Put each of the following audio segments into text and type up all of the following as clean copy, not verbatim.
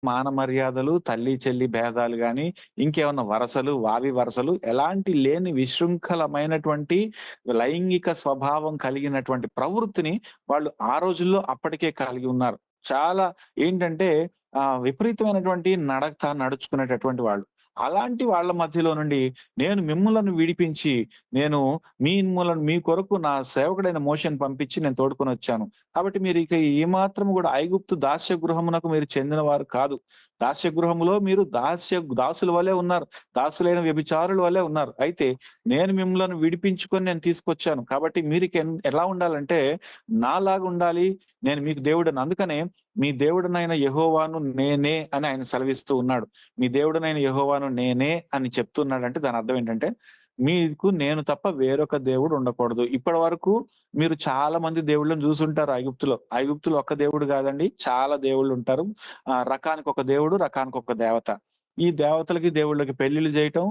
మాన మర్యాదలు, తల్లి చెల్లి భేదాలు గాని, ఇంకేమన్నా వరసలు, వావి వరసలు ఎలాంటి లేని విశృంఖలమైనటువంటి లైంగిక స్వభావం కలిగినటువంటి ప్రవృత్తిని వాళ్ళు ఆ రోజుల్లో అప్పటికే కలిగి ఉన్నారు. చాలా ఏంటంటే విపరీతమైనటువంటి నడక నడుచుకునేటటువంటి వాళ్ళు. అలాంటి వాళ్ళ మధ్యలో నుండి నేను మిమ్ములను విడిపించి, నేను మీ కొరకు నా సేవకుడైన మోషేని పంపించి నేను తోడుకొనొచ్చాను. కాబట్టి మీరిక ఏమాత్రము గూడా ఐగుప్తు దాస్య గృహమునకు మీరు చెందినవారు కాదు. దాస్య గృహములో మీరు దాసుల వలే ఉన్నారు. దాసులైన వ్యభిచారుల వలే ఉన్నారు. అయితే నేను మిమ్ములను విడిపించుకొని నేను తీసుకొచ్చాను. కాబట్టి మీరిక ఎలా ఉండాలంటే నాలాగా ఉండాలి. నేను మీకు దేవుడని. అందుకనే మీ దేవుడనైన యెహోవాను నేనే అని ఆయన సెలవిస్తూ ఉన్నాడు. మీ దేవుడనైన యెహోవాను నేనే అని చెప్తున్నాడంటే దాని అర్థం ఏంటంటే, మీకు నేను తప్ప వేరొక దేవుడు ఉండకూడదు. ఇప్పటి వరకు మీరు చాలా మంది దేవుళ్ళని చూసుంటారు ఐగుప్తులో. ఐగుప్తులో ఒక్క దేవుడు కాదండి. చాలా దేవుళ్ళుంటారు. రకానికి ఒక దేవుడు, రకానికి ఒక దేవత. ఈ దేవతలకి, దేవుళ్ళకి పెళ్లిళ్లు చేయటం,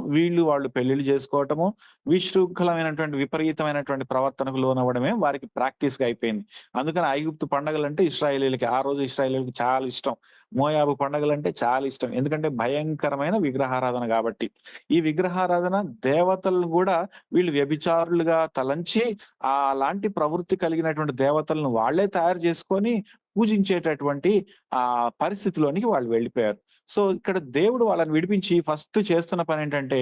వాళ్ళు పెళ్లిళ్లు చేసుకోవటము, విశృంఖలమైనటువంటి, విపరీతమైనటువంటి ప్రవర్తనకు లోనవ్వడమే వారికి ప్రాక్టీస్‌గా అయిపోయింది. అందుకని ఐగుప్తు పండగలంటే ఇశ్రాయేలీయులకి ఆ రోజు ఇశ్రాయేలీయులకి చాలా ఇష్టం. మోయాబు పండగలంటే చాలా ఇష్టం. ఎందుకంటే భయంకరమైన విగ్రహారాధన గాబట్టి. ఈ విగ్రహారాధన దేవతలను గూడా వీళ్ళు వ్యభిచారులుగా తలంచి అలాంటి ప్రవృత్తి కలిగినటువంటి దేవతలను వాళ్ళే తయారు చేసుకొని పూజించేటటువంటి పరిస్థితిలోనికి వాళ్ళు వెళ్ళిపోయారు. సో, ఇక్కడ దేవుడు వాళ్ళని విడిపించి ఫస్ట్ చేస్తున్న పనేంటంటే,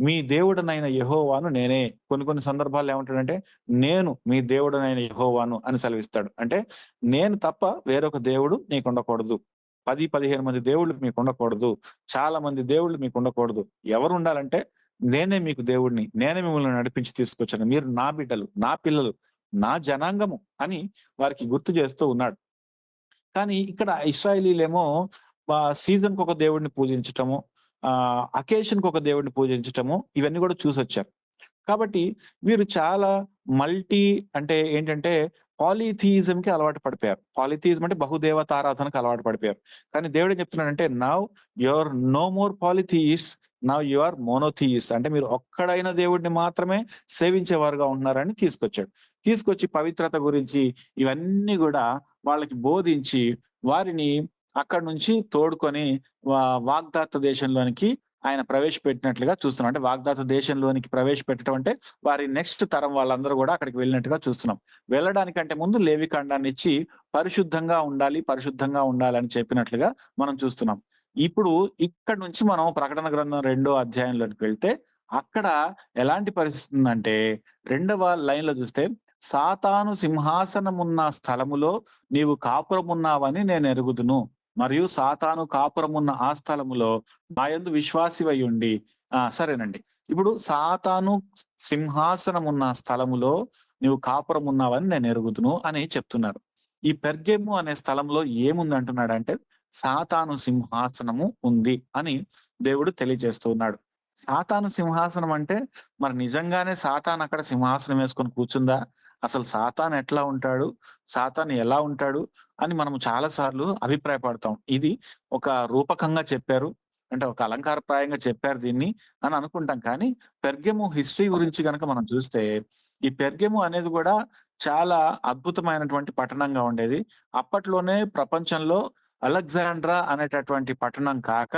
మీ దేవుడనైన యెహోవాను నేనే. కొన్ని కొన్ని సందర్భాల్లో ఏమంటాడంటే, నేను మీ దేవుడనైన యెహోవాను అని సెలవిస్తాడు. అంటే నేను తప్ప వేరొక దేవుడు నీకుండకూడదు. 10, 15 మంది దేవుళ్ళు మీకుండకూడదు. చాలా మంది దేవుళ్ళు మీకుండకూడదు. ఎవరుండాలంటే నేనే మీకు దేవుడిని. నేనే మిమ్మల్ని నడిపించి తీసుకొచ్చాను. మీరు నా బిడ్డలు, నా పిల్లలు, నా జనాంగము అని వారికి గుర్తు చేస్తూ ఉన్నాడు. కానీ ఇక్కడ ఇశ్రాయేలీయులేమో సీజన్‌కొక దేవుడిని పూజించటము, అకేషన్‌కొక దేవుడిని పూజించటము ఇవన్నీ గూడా చూసొచ్చారు. కాబట్టి వీరు చాలా అంటే ఏంటంటే పాలీథియిజంకి అలవాటు పడిపోయారు. పాలీథియిజం అంటే బహుదేవతారాధనకు అలవాటు పడిపోయారు. కానీ దేవుడేం చెప్తున్నాడంటే now you are no more polytheists. Now you are monotheists. అంటే మీరు ఒక్కడైన దేవుడిని మాత్రమే సేవించేవారుగా ఉంటున్నారని తీసుకొచ్చాడు. తీసుకొచ్చి పవిత్రత గురించి ఇవన్నీ గూడా వాళ్ళకి బోధించి వారిని అక్కడి నుంచి తోడుకొని వాగ్దాత్త దేశంలోనికి ఆయన ప్రవేశపెట్టినట్లుగా చూస్తున్నాం. అంటే వాగ్దాత దేశంలోనికి ప్రవేశపెట్టడం అంటే వారి నెక్స్ట్ తరం వాళ్ళందరూ గూడా అక్కడికి వెళ్ళినట్టుగా చూస్తున్నాం. వెళ్ళడానికంటే ముందు లేవికాండాన్ని ఇచ్చి పరిశుద్ధంగా ఉండాలని చెప్పినట్లుగా మనం చూస్తున్నాం. ఇప్పుడు ఇక్కడి నుంచి మనం ప్రకటన గ్రంథం 2వ అధ్యాయంలోకి వెళ్తే అక్కడ ఎలాంటి పరిస్థితి ఉందంటే 2వ లైన్‌లో చూస్తే సాతాను సింహాసనమున్న స్థలములో నీవు కాపురమున్నావని నేనెరుగుదును. మరియు సాతాను కాపురమున్న ఆ స్థలములో నా యందు విశ్వాసివై ఉండి సరేనండి. ఇప్పుడు సాతాను సింహాసనమున్న స్థలములో నీవు కాపురమున్నావని నేను ఎరుగుదును అని చెప్తున్నారు. ఈ పెర్గెము అనే స్థలంలో ఏముందంటున్నాడంటే సాతాను సింహాసనము ఉంది అని దేవుడు తెలియజేస్తూ ఉన్నాడు. సాతాను సింహాసనం అంటే మరి నిజంగానే సాతాను అక్కడ సింహాసనం వేసుకొని కూర్చుందా? అసలు సాతాను ఎట్లా ఉంటాడు? సాతాను ఎలా ఉంటాడు? అని మనం చాలా సార్లు అభిప్రాయపడతాం. ఇది ఒక రూపకంగా చెప్పారు. అంటే ఒక అలంకారప్రాయంగా చెప్పారు దీన్ని అని అనుకుంటాం. కానీ పెర్గెము హిస్టరీ గురించి గనక మనం చూస్తే, ఈ పెర్గెము అనేది గూడా చాలా అద్భుతమైనటువంటి పట్టణంగా ఉండేది. అప్పట్లోనే ప్రపంచంలో అలెగ్జాండ్రా అనేటటువంటి పట్టణం కాక,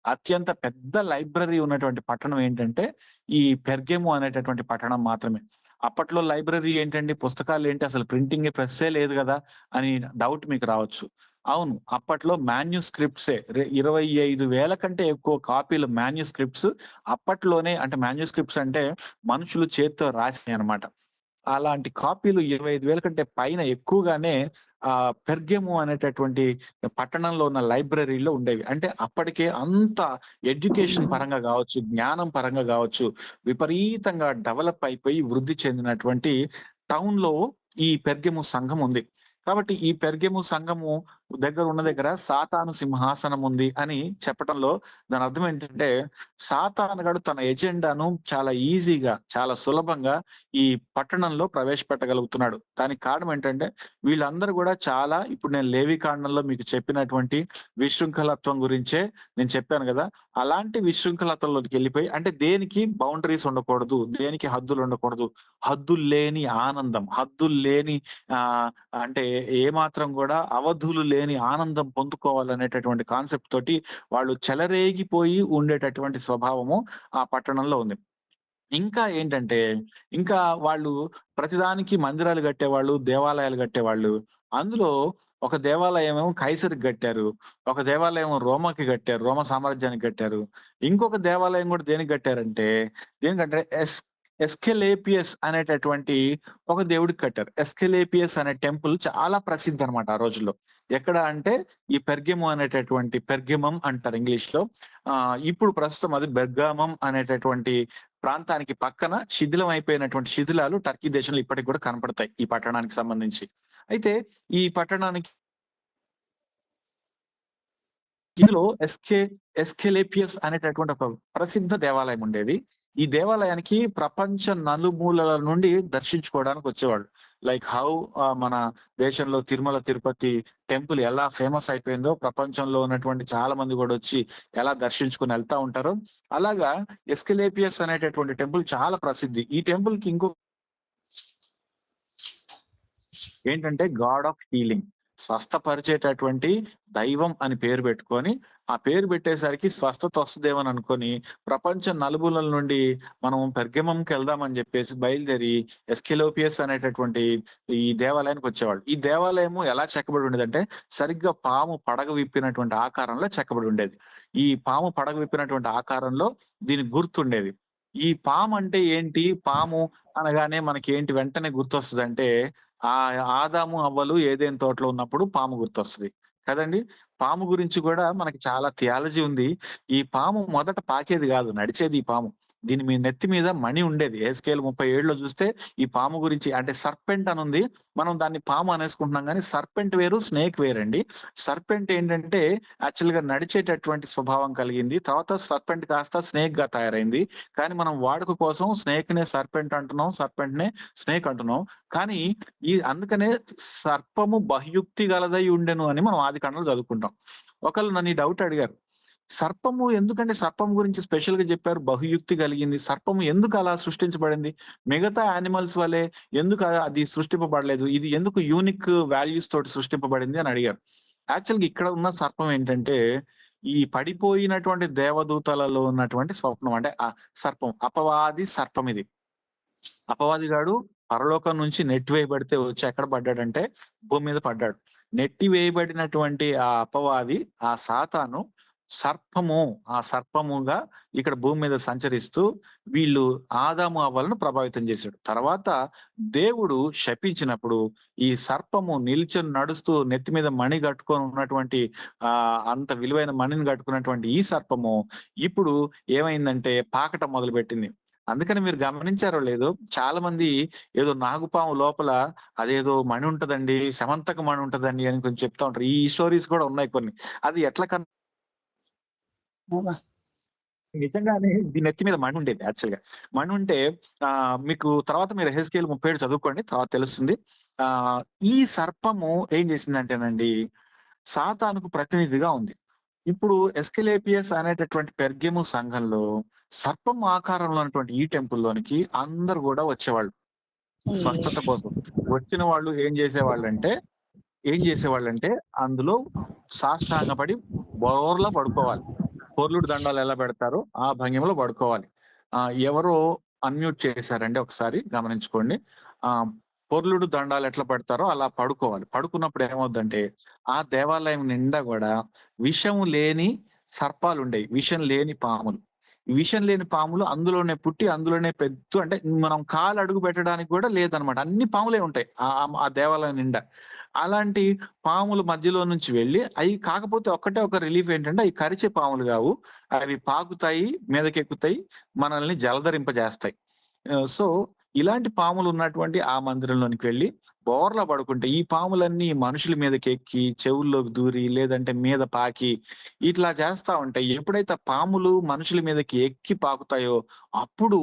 అత్యంత పెద్ద లైబ్రరీ ఉన్నటువంటి పట్టణం ఏంటంటే, ఈ పెర్గెము అనేటటువంటి పట్టణం మాత్రమే. అప్పట్లో లైబ్రరీ ఏంటండి? పుస్తకాలేంటి? అసలు ప్రింటింగ్ ప్రెస్సే లేదు గదా! అని డౌట్ మీకు రావచ్చు. అవును. అప్పట్లో మాన్యుస్క్రిప్ట్సే 25,000 కంటే ఎక్కువ కాపీలు మాన్యుస్క్రిప్ట్స్ అప్పట్లోనే అంటే మాన్యుస్క్రిప్ట్స్ అంటే మనుషులు చేత్తో రాసినయనమాట. అలాంటి కాపీలు 25,000 కంటే పైన ఎక్కువగానే పెర్గెము అనేటటువంటి పట్టణంలో ఉన్న లైబ్రరీలో ఉండేవి. అంటే అప్పటికే అంత ఎడ్యుకేషన్ పరంగా గావచ్చు, జ్ఞానం పరంగా గావచ్చు, విపరీతంగా డెవలప్ అయిపోయి వృద్ధి చెందినటువంటి టౌన్‌లో ఈ పెర్గెము సంఘం ఉంది. కాబట్టి ఈ పెర్గెము సంఘము ఉన్న దగ్గర సాతాను సింహాసనం ఉంది అని చెప్పటంలో దాని అర్థం ఏంటంటే, సాతానుగాడు తన ఎజెండాను చాలా ఈజీగా, చాలా సులభంగా ఈ పట్టణంలో ప్రవేశపెట్టగలుగుతున్నాడు. దానికి కారణం ఏంటంటే, వీళ్ళందరూ గూడా చాలా ఇప్పుడు నేను లేవికాండంలో మీకు చెప్పినటువంటి విశృంఖలత్వం గురించే నేను చెప్పాను గదా! అలాంటి విశృంఖలతలోకెళ్ళిపోయి అంటే దేనికి బౌండరీస్ ఉండకూడదు. దేనికి హద్దులుండకూడదు. హద్దుల్లేని ఆనందం, హద్దుల్లేని అంటే ఏమాత్రం గూడా అవధులు లేని లేని ఆనందం పొందుకోవాలనేటటువంటి కాన్సెప్ట్ తోటి వాళ్ళు చెలరేగిపోయి ఉండేటటువంటి స్వభావము ఆ పట్టణంలో ఉంది. ఇంకా ఏంటంటే, ఇంకా వాళ్ళు ప్రతిదానికి మందిరాలు కట్టేవాళ్ళు, దేవాలయాలు కట్టేవాళ్ళు. అందులో ఒక దేవాలయం ఏమో కైసరుకి కట్టారు. ఒక దేవాలయం రోమాకి కట్టారు. రోమా సామ్రాజ్యానికి కట్టారు. ఇంకొక దేవాలయం కూడా దేనికి కట్టారంటే, దేనికంటే ఎస్కెలేపియస్ అనేటటువంటి ఒక దేవుడికి కట్టారు. ఎస్కెలేపియస్ అనే టెంపుల్ చాలా ప్రసిద్ధనమాట ఆ రోజుల్లో. ఎక్కడ అంటే ఈ పెర్గమం అంటారు ఇంగ్లీష్‌లో. ఇప్పుడు ప్రస్తుతం అది బెర్గామం అనేటటువంటి ప్రాంతానికి పక్కన శిథిలం అయిపోయినటువంటి శిథిలాలు టర్కీ దేశంలో ఇప్పటికి కూడా కనపడతాయి ఈ పట్టణానికి సంబంధించి. అయితే ఈ పట్టణానికి ఇందులో ఎస్కెలేపియస్ అనేటటువంటి ఒక ప్రసిద్ధ దేవాలయం ఉండేది. ఈ దేవాలయానికి ప్రపంచ నలుమూలల నుండి దర్శించుకోవడానికి వచ్చేవాళ్ళు. లైక్ హౌ మన దేశంలో తిరుమల, తిరుపతి టెంపుల్ ఎలా ఫేమస్ అయిపోయిందో ప్రపంచంలో ఉన్నటువంటి చాలా మంది కూడా వచ్చి ఎలా దర్శించుకొని ఎళ్తా ఉంటారో, అలాగా ఎస్కెలేపియస్ అనేటటువంటి టెంపుల్ చాలా ప్రసిద్ధి. ఈ టెంపుల్‌కి ఇంకో ఏంటంటే గాడ్ ఆఫ్ హీలింగ్. స్వస్థపరిచేటటువంటి దైవం అని పేరు పెట్టుకొని, ఆ పేరు పెట్టేసరికి స్వస్థత వస్తదేమోని అనుకోని, ప్రపంచం నలుమూలల నుండి మనం పెర్గమంకెళ్దామని జెప్పేసి బయలుదేరి ఎస్కెలోపియస్ అనేటటువంటి ఈ దేవాలయానికి వచ్చేవాళ్ళు. ఈ దేవాలయము ఎలా చెక్కబడి ఉండేదంటే, సరిగ్గా పాము పడగ విప్పినటువంటి ఆకారంలో చెక్కబడి ఉండేది. ఈ పాము పడగ విప్పినటువంటి ఆకారంలో దీనికి గుర్తుండేది. ఈ పాము అంటే ఏంటి? పాము అనగానే మనకేంటి వెంటనే గుర్తొస్తదంటే ఆదాము, అవ్వలు ఏదెన్ తోటలో ఉన్నప్పుడు పాము గుర్తొస్తది. కదండీ! పాము గురించి గూడా మనకి చాలా థియాలజీ ఉంది. ఈ పాము మొదట పాకేది గాదు. నడిచేది ఈ పాము. దీని నెత్తి మీద మణి ఉండేది. ఎహెజ్కేలు 37లో చూస్తే ఈ పాము గురించి అంటే సర్పెంట్ అనుంది. మనం దాన్ని పాము అనేసుకుంటున్నాం గానీ సర్పెంట్ వేరు, స్నేక్ వేరండి. సర్పెంట్ ఏంటంటే యాక్చువల్‌గా నడిచేటటువంటి స్వభావం కలిగింది. తర్వాత సర్పెంట్ కాస్త స్నేక్‌గా తయారైంది. కానీ మనం వాడుక కోసం స్నేక్‌నే సర్పెంట్ అంటున్నాం. సర్పెంట్‌నే స్నేక్ అంటున్నాం. కానీ అందుకనే సర్పము బహుయుక్తి గలదై ఉండెను అని మనం ఆదికాండంలో చదువుకుంటాం. ఒకళ్ళు నన్ను ఈ డౌట్ అడిగారు. సర్పము ఎందుకంటే సర్పం గురించి స్పెషల్‌గా చెప్పారు. బహుయుక్తి కలిగింది. సర్పము ఎందుకు అలా సృష్టించబడింది? మిగతా యానిమల్స్ వలె ఎందుకు అది సృష్టింపబడలేదు? ఇది ఎందుకు యూనిక్ వాల్యూస్ తోటి సృష్టింపబడింది అని అడిగారు. యాక్చువల్‌గా ఇక్కడ ఉన్న సర్పం ఏంటంటే, ఈ పడిపోయినటువంటి దేవదూతలలో ఉన్నటువంటి స్వప్నం అంటే సర్పం. అపవాది సర్పం ఇది. అపవాదిగాడు పరలోకం నుంచి నెట్టివేయబడితే వచ్చి ఎక్కడ పడ్డాడంటే భూమి మీద పడ్డాడు. నెట్టి వేయబడినటువంటి ఆ అపవాది, ఆ సాతాను సర్పము, ఆ సర్పముగా ఇక్కడ భూమి మీద సంచరిస్తూ వీళ్ళు ఆదాము, అవ్వలను ప్రభావితం చేశాడు. తర్వాత దేవుడు శపించినప్పుడు ఈ సర్పము నిల్చొని నడుస్తూ నెత్తి మీద మణి కట్టుకొని ఉన్నటువంటి అంత విలువైన మణిని కట్టుకున్నటువంటి ఈ సర్పము ఇప్పుడు ఏమైందంటే పాకటం మొదలుపెట్టింది. అందుకని మీరు గమనించారో లేదో చాలా మంది ఏదో నాగుపాము లోపల అదేదో మణి ఉంటదండి, సమంతక మణి ఉంటదండి అని కొంచెం చెప్తా ఉంటారు. ఈ స్టోరీస్ కూడా ఉన్నాయి కొన్ని. అది ఎట్లా నిజంగానే దీని నెత్తి మీద మణి ఉండేది యాక్చువల్‌గా. మణి ఉంటే మీకు తర్వాత మీరు ఎహెజ్కేలు 37 చదువుకోండి. తర్వాత తెలుస్తుంది. ఆహ్, ఈ సర్పము ఏం చేసిందంటేనండి, సాతానుకు ప్రతినిధిగా ఉంది. ఇప్పుడు ఎస్కెలేపియస్ అనేటటువంటి పెర్గెము సంఘంలో సర్పం ఆకారంలో ఉన్నటువంటి ఈ టెంపుల్‌లోనికి అందరూ గూడా వచ్చేవాళ్ళు. స్వస్థత కోసం. వచ్చిన వాళ్ళు ఏం చేసేవాళ్ళంటే అందులో సాష్టాంగపడి బోర్లా పడుకోవాలి. పొర్లుడు దండాలు ఎలా పెడతారో ఆ భంగిమలో పడుకోవాలి. ఎవరో అన్‌మ్యూట్ చేశారండి ఒకసారి గమనించుకోండి. పొర్లుడు దండాలు ఎట్లా పెడతారో అలా పడుకోవాలి. పడుకున్నప్పుడు ఏమవుద్దంటే ఆ దేవాలయం నిండా గూడా విషం లేని సర్పాలుండేయి. విషం లేని పాములు. విషం లేని పాములు అందులోనే పుట్టి అందులోనే అంటే మనం కాలు అడుగు పెట్టడానికి గూడా లేదనమాట. అన్ని పాములే ఉంటాయి. ఆ దేవాలయం నిండా. అలాంటి పాముల మధ్యలో నుంచి వెళ్ళి కాకపోతే ఒక్కటే ఒక రిలీఫ్ ఏంటంటే అయి కరిచే పాములు గావు. అవి పాకుతాయి, మీదకెక్కుతాయి, మనల్ని జలధరింపజేస్తాయి. సో, ఇలాంటి పాములున్నటువంటి ఆ మందిరంలోనికి వెళ్లి బోర్లా పడుకుంటే ఈ పాములన్నీ మనుషుల మీదకెక్కి, చెవుల్లోకి దూరి, లేదంటే మీద పాకి ఇట్లా చేస్తా ఉంటాయి. ఎప్పుడైతే పాములు మనుషుల మీదకి ఎక్కి పాకుతాయో అప్పుడు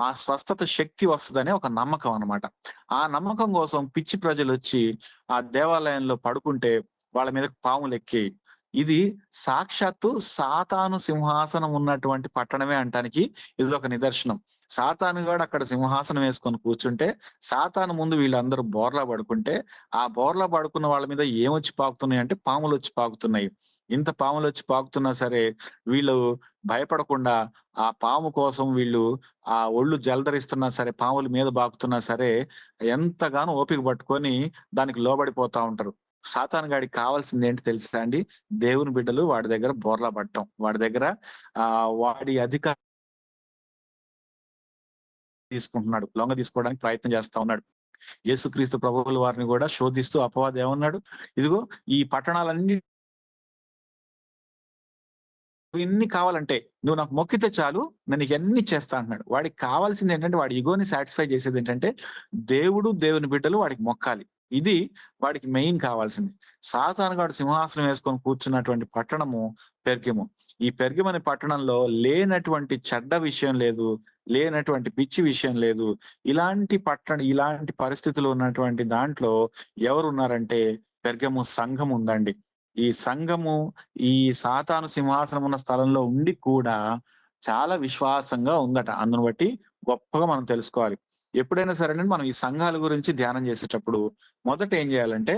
ఆ స్వస్థత శక్తి వస్తదనే ఒక నమ్మకం అన్నమాట. ఆ నమ్మకం కోసం పిచ్చి ప్రజలొచ్చి ఆ దేవాలయంలో పడుకుంటే వాళ్ళ మీదకి పాములెక్కేయి. ఇది సాక్షాత్తు సాతాను సింహాసనం ఉన్నటువంటి పట్టణమే అంటానికి ఇదొక నిదర్శనం. సాతాను గాడు అక్కడ సింహాసనం వేసుకొని కూర్చుంటే, సాతాను ముందు వీళ్ళందరూ బోర్లా పడుకుంటే, ఆ బోర్లా పడుకున్న వాళ్ళ మీద ఏమొచ్చి పాకుతున్నాయంటే పాములొచ్చి పాకుతున్నాయి. ఇంత పాములొచ్చి పాకుతున్నా సరే, వీళ్ళు భయపడకుండా ఆ పాము కోసం వీళ్ళు ఆ ఒళ్ళు జలదరిస్తున్నా సరే, పాముల మీద బాకుతున్నా సరే, ఎంతగానో ఓపిక పట్టుకొని దానికి లోబడిపోతా ఉంటారు. సాతాను గాడికి కావాల్సిందేంటి తెలుసా అండి? దేవుని బిడ్డలు వాడి దగ్గర బోర్లా పడటం. వాడి దగ్గర వాడి తీసుకుంటున్నాడు. లొంగ తీసుకోవడానికి ప్రయత్నం చేస్తా ఉన్నాడు. యేసుక్రీస్తు ప్రభువుల వారిని కూడా శోధిస్తూ అపవాది ఏమన్నాడు? ఇదిగో ఈ పట్టణాలన్నీ ఇన్ని కావాలంటే నువ్వు నాకు మొక్కితే చాలు నేను నీకన్నీ చేస్తా అంటున్నాడు. వాడికి కావాల్సింది ఏంటంటే వాడి ఇగోని సాటిస్ఫై చేసేది ఏంటంటే దేవుడు, దేవుని బిడ్డలు వాడికి మొక్కాలి. ఇది వాడికి మెయిన్ కావాల్సింది. సాతానుగాడు సింహాసనం వేసుకొని కూర్చున్నటువంటి పట్టణము పెర్గెము. ఈ పెర్గెము అనే పట్టణంలో లేనటువంటి చెడ్డ విషయం లేదు. లేనటువంటి పిచ్చి విషయం లేదు. ఇలాంటి పరిస్థితులు ఉన్నటువంటి దాంట్లో ఎవరున్నారంటే పెర్గెము సంఘం ఉందండి. ఈ సంఘము ఈ సాతాను సింహాసనం ఉన్న స్థలంలో ఉండి కూడా చాలా విశ్వాసంగా ఉందట. అందును బట్టి గొప్పగా మనం తెలుసుకోవాలి. ఎప్పుడైనా సరేనండి మనం ఈ సంఘాల గురించి ధ్యానం చేసేటప్పుడు మొదట ఏం చేయాలంటే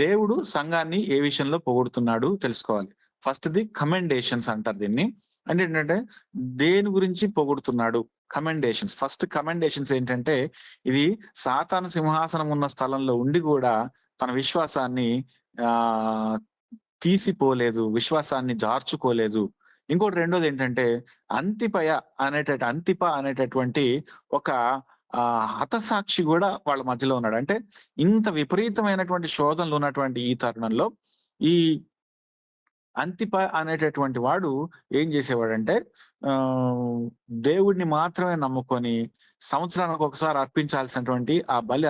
దేవుడు సంఘాన్ని ఏ విషయంలో పొగుడుతున్నాడు తెలుసుకోవాలి. ఫస్ట్‌ది కమెండేషన్స్ అంటారు దీన్ని. అంటే ఏంటంటే దేని గురించి పొగుడుతున్నాడు? కమెండేషన్స్. ఫస్ట్ కమెండేషన్స్ ఏంటంటే ఇది సాతాను సింహాసనం ఉన్న స్థలంలో ఉండి కూడా తన విశ్వాసాన్ని ఆహ్, తీసిపోలేదు. విశ్వాసాన్ని జార్చుకోలేదు. ఇంకోటి రెండోదేంటంటే అంతిప అనేటటువంటి ఒక హతసాక్షి గూడా వాళ్ళ మధ్యలో ఉన్నాడు. అంటే ఇంత విపరీతమైనటువంటి శోధనలు ఉన్నటువంటి ఈ తరుణంలో ఈ అంతిప అనేటటువంటి వాడు ఏం చేసేవాడంటే ఆహ్, దేవుడిని మాత్రమే నమ్ముకొని సంవత్సరానికి ఒకసారి అర్పించాల్సినటువంటి ఆ బలి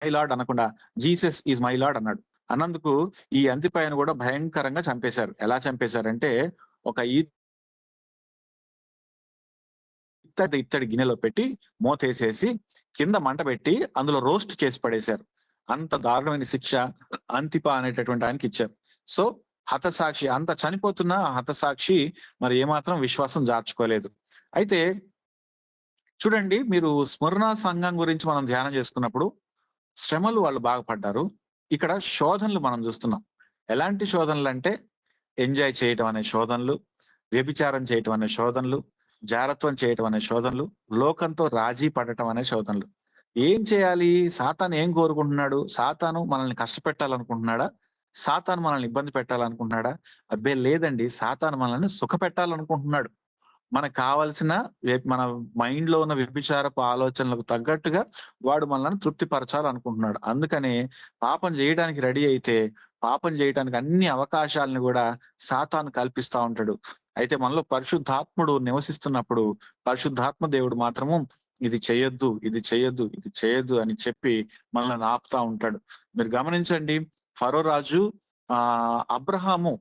మై లార్డ్ అనకుండా జీసస్ ఈజ్ మై లార్డ్ అన్నాడు. అన్నందుకు ఈ అంతిపయను కూడా భయంకరంగా చంపేశారు. ఎలా చంపేశారంటే ఒక ఇత్తడి గిన్నెలో పెట్టి మూతేసేసి కింద మంట పెట్టి అందులో రోస్ట్ చేసి పడేశారు. అంత దారుణమైన శిక్ష అంతిప అనేటటువంటి ఆయనకి ఇచ్చారు. సో హతసాక్షి అంత చనిపోతున్న హతసాక్షి మరి ఏమాత్రం విశ్వాసం జార్చుకోలేదు. అయితే చూడండి మీరు స్మరణ సంఘం గురించి మనం ధ్యానం చేసుకున్నప్పుడు శ్రమలు వాళ్ళు బాగుపడ్డారు. ఇక్కడ శోధనలు మనం చూస్తున్నాం. ఎలాంటి శోధనలంటే ఎంజాయ్ చేయటం అనే శోధనలు, వ్యభిచారం చేయటం అనే శోధనలు, జారత్వం చేయటం అనే శోధనలు, లోకంతో రాజీ పడటం అనే శోధనలు. ఏం చేయాలి? సాతాను ఏం కోరుకుంటున్నాడు? సాతాను మనల్ని కష్టపెట్టాలనుకుంటున్నాడా? సాతాను మనల్ని ఇబ్బంది పెట్టాలనుకుంటున్నాడా? అబ్బే లేదండి. సాతాను మనల్ని సుఖపెట్టాలనుకుంటున్నాడు. మనకు కావాల్సిన మన మైండ్ లో ఉన్న వ్యభిచారపు ఆలోచనలకు తగ్గట్టుగా వాడు మనల్ని తృప్తిపరచాలనుకుంటున్నాడు. అందుకనే పాపం చేయడానికి రెడీ అయితే పాపం చేయడానికి అన్ని అవకాశాలను కూడా సాతాను కల్పిస్తా ఉంటాడు. అయితే మనలో పరిశుద్ధాత్ముడు నివసిస్తున్నప్పుడు పరిశుద్ధాత్మ దేవుడు మాత్రము ఇది చేయొద్దు, ఇది చేయొద్దు, ఇది చేయొద్దు అని చెప్పి మనల్ని ఆపుతా ఉంటాడు. మీరు గమనించండి ఫరో రాజు అబ్రహాము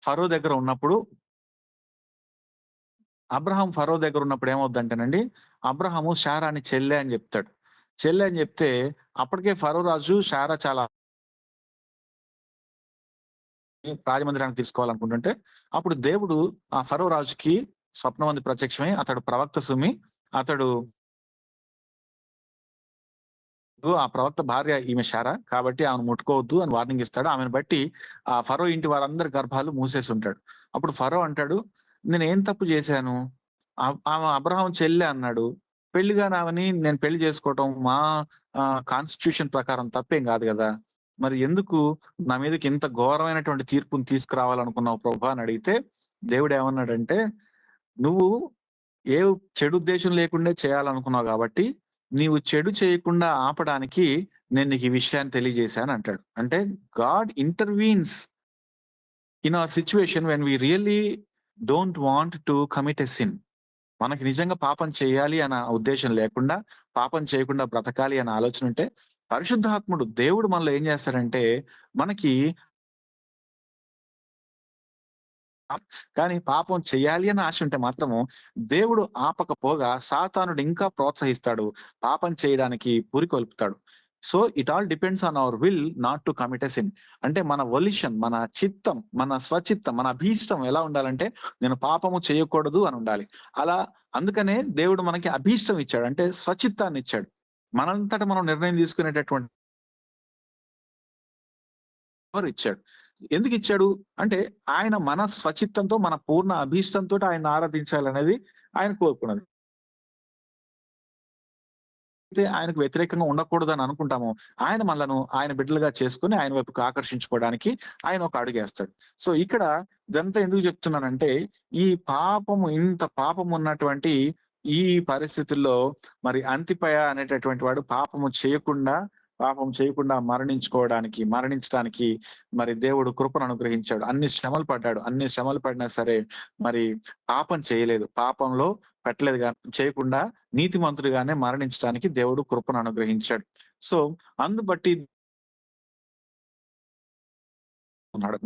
ఫరో దగ్గర ఉన్నప్పుడు ఫరో దగ్గర ఉన్నప్పుడు ఏమవుద్దంటేనండి, అబ్రహాము శారాని చెల్లె అని చెప్తాడు. చెల్లె అని చెప్తే అప్పటికే ఫరో రాజు శారా చాలా రాజమందిరానికి తీసుకోవాలనుకుంటుంటే, అప్పుడు దేవుడు ఆ ఫరో రాజుకి స్వప్నమందు ప్రత్యక్షమై అతడు ప్రవక్త సుమి, అతడు ఆ ప్రవక్త భార్య ఈమె శారా కాబట్టి ఆమెను ముట్టుకోవద్దు అని వార్నింగ్ ఇస్తాడు. ఆమెను బట్టి ఆ ఫరో ఇంటి వారందరి గర్భాలు మూసేసి ఉంటాడు. అప్పుడు ఫరో అంటాడు, నేనేం తప్పు చేశాను? ఆమె అబ్రహాం చెల్లె అన్నాడు. పెళ్లి కాని ఆమెని నేను పెళ్లి చేసుకోవటం మా కాన్స్టిట్యూషన్ ప్రకారం తప్పేం కాదు కదా! మరి ఎందుకు నా మీదకి ఇంత ఘోరమైనటువంటి తీర్పుని తీసుకురావాలనుకున్నావు ప్రభా అని అడిగితే, దేవుడు ఏమన్నాడంటే, నువ్వు ఏ చెడు ఉద్దేశం లేకుండే చేయాలనుకున్నావు కాబట్టి నీవు చెడు చేయకుండా ఆపడానికి నేను నీకు ఈ విషయాన్ని తెలియజేశాను అంటాడు. అంటే God intervenes in our situation when we really don't want to commit a sin. మనకి నిజంగా పాపం చేయాలి అన్న ఉద్దేశం లేకుండా, పాపం చేయకుండా బ్రతకాలి అన్న ఆలోచన ఉంటే, పరిశుద్ధాత్ముడు దేవుడు మనలో ఏం చేస్తారంటే, మనకి కానీ పాపం చేయాలి అని ఆశ ఉంటే మాత్రము దేవుడు ఆపకపోగా సాతానుడు ఇంకా ప్రోత్సహిస్తాడు. పాపం చేయడానికి పురికొల్పుతాడు. So it all depends on our will not to commit a sin. అంటే మన వొలిషన్, మన చిత్తం, మన స్వచిత్తం, మన అభీష్టం ఎలా ఉండాలంటే నేను పాపము చేయకూడదు అని ఉండాలి. అలా అందుకనే దేవుడు మనకి అభీష్టం ఇచ్చాడు, అంటే స్వచిత్తాన్ని ఇచ్చాడు. మనంతట మనం నిర్ణయం తీసుకునేటటువంటి పవర్ ఇచ్చాడు. ఎందుకు ఇచ్చాడు అంటే ఆయన మన స్వచిత్తంతో, మన పూర్ణ అభీష్టంతో ఆయన ఆరాధించాలనేది ఆయన కోరుకున్నది. అయితే ఆయనకు వ్యతిరేకంగా ఉండకూడదని అనుకుంటామో, ఆయన మనలను ఆయన బిడ్డలుగా చేసుకొని ఆయన వైపుకు ఆకర్షించుకోవడానికి ఆయన ఒక అడుగేస్తాడు. సో ఇక్కడ ఇదంతా ఎందుకు చెప్తున్నానంటే, ఈ పాపము, ఇంత పాపం ఉన్నటువంటి ఈ పరిస్థితుల్లో మరి అంతిపయ అనేటటువంటి వాడు పాపం చేయకుండా మరణించడానికి మరి దేవుడు కృపను అనుగ్రహించాడు. అన్ని శ్రమలు పడ్డాడు. అన్ని శ్రమలు పడినా సరే మరి పాపం చేయలేదు. పాపంలో చేయకుండా నీతిమంతుడిగానే మరణించడానికి దేవుడు కృపను అనుగ్రహించాడు. సో అందుబట్టి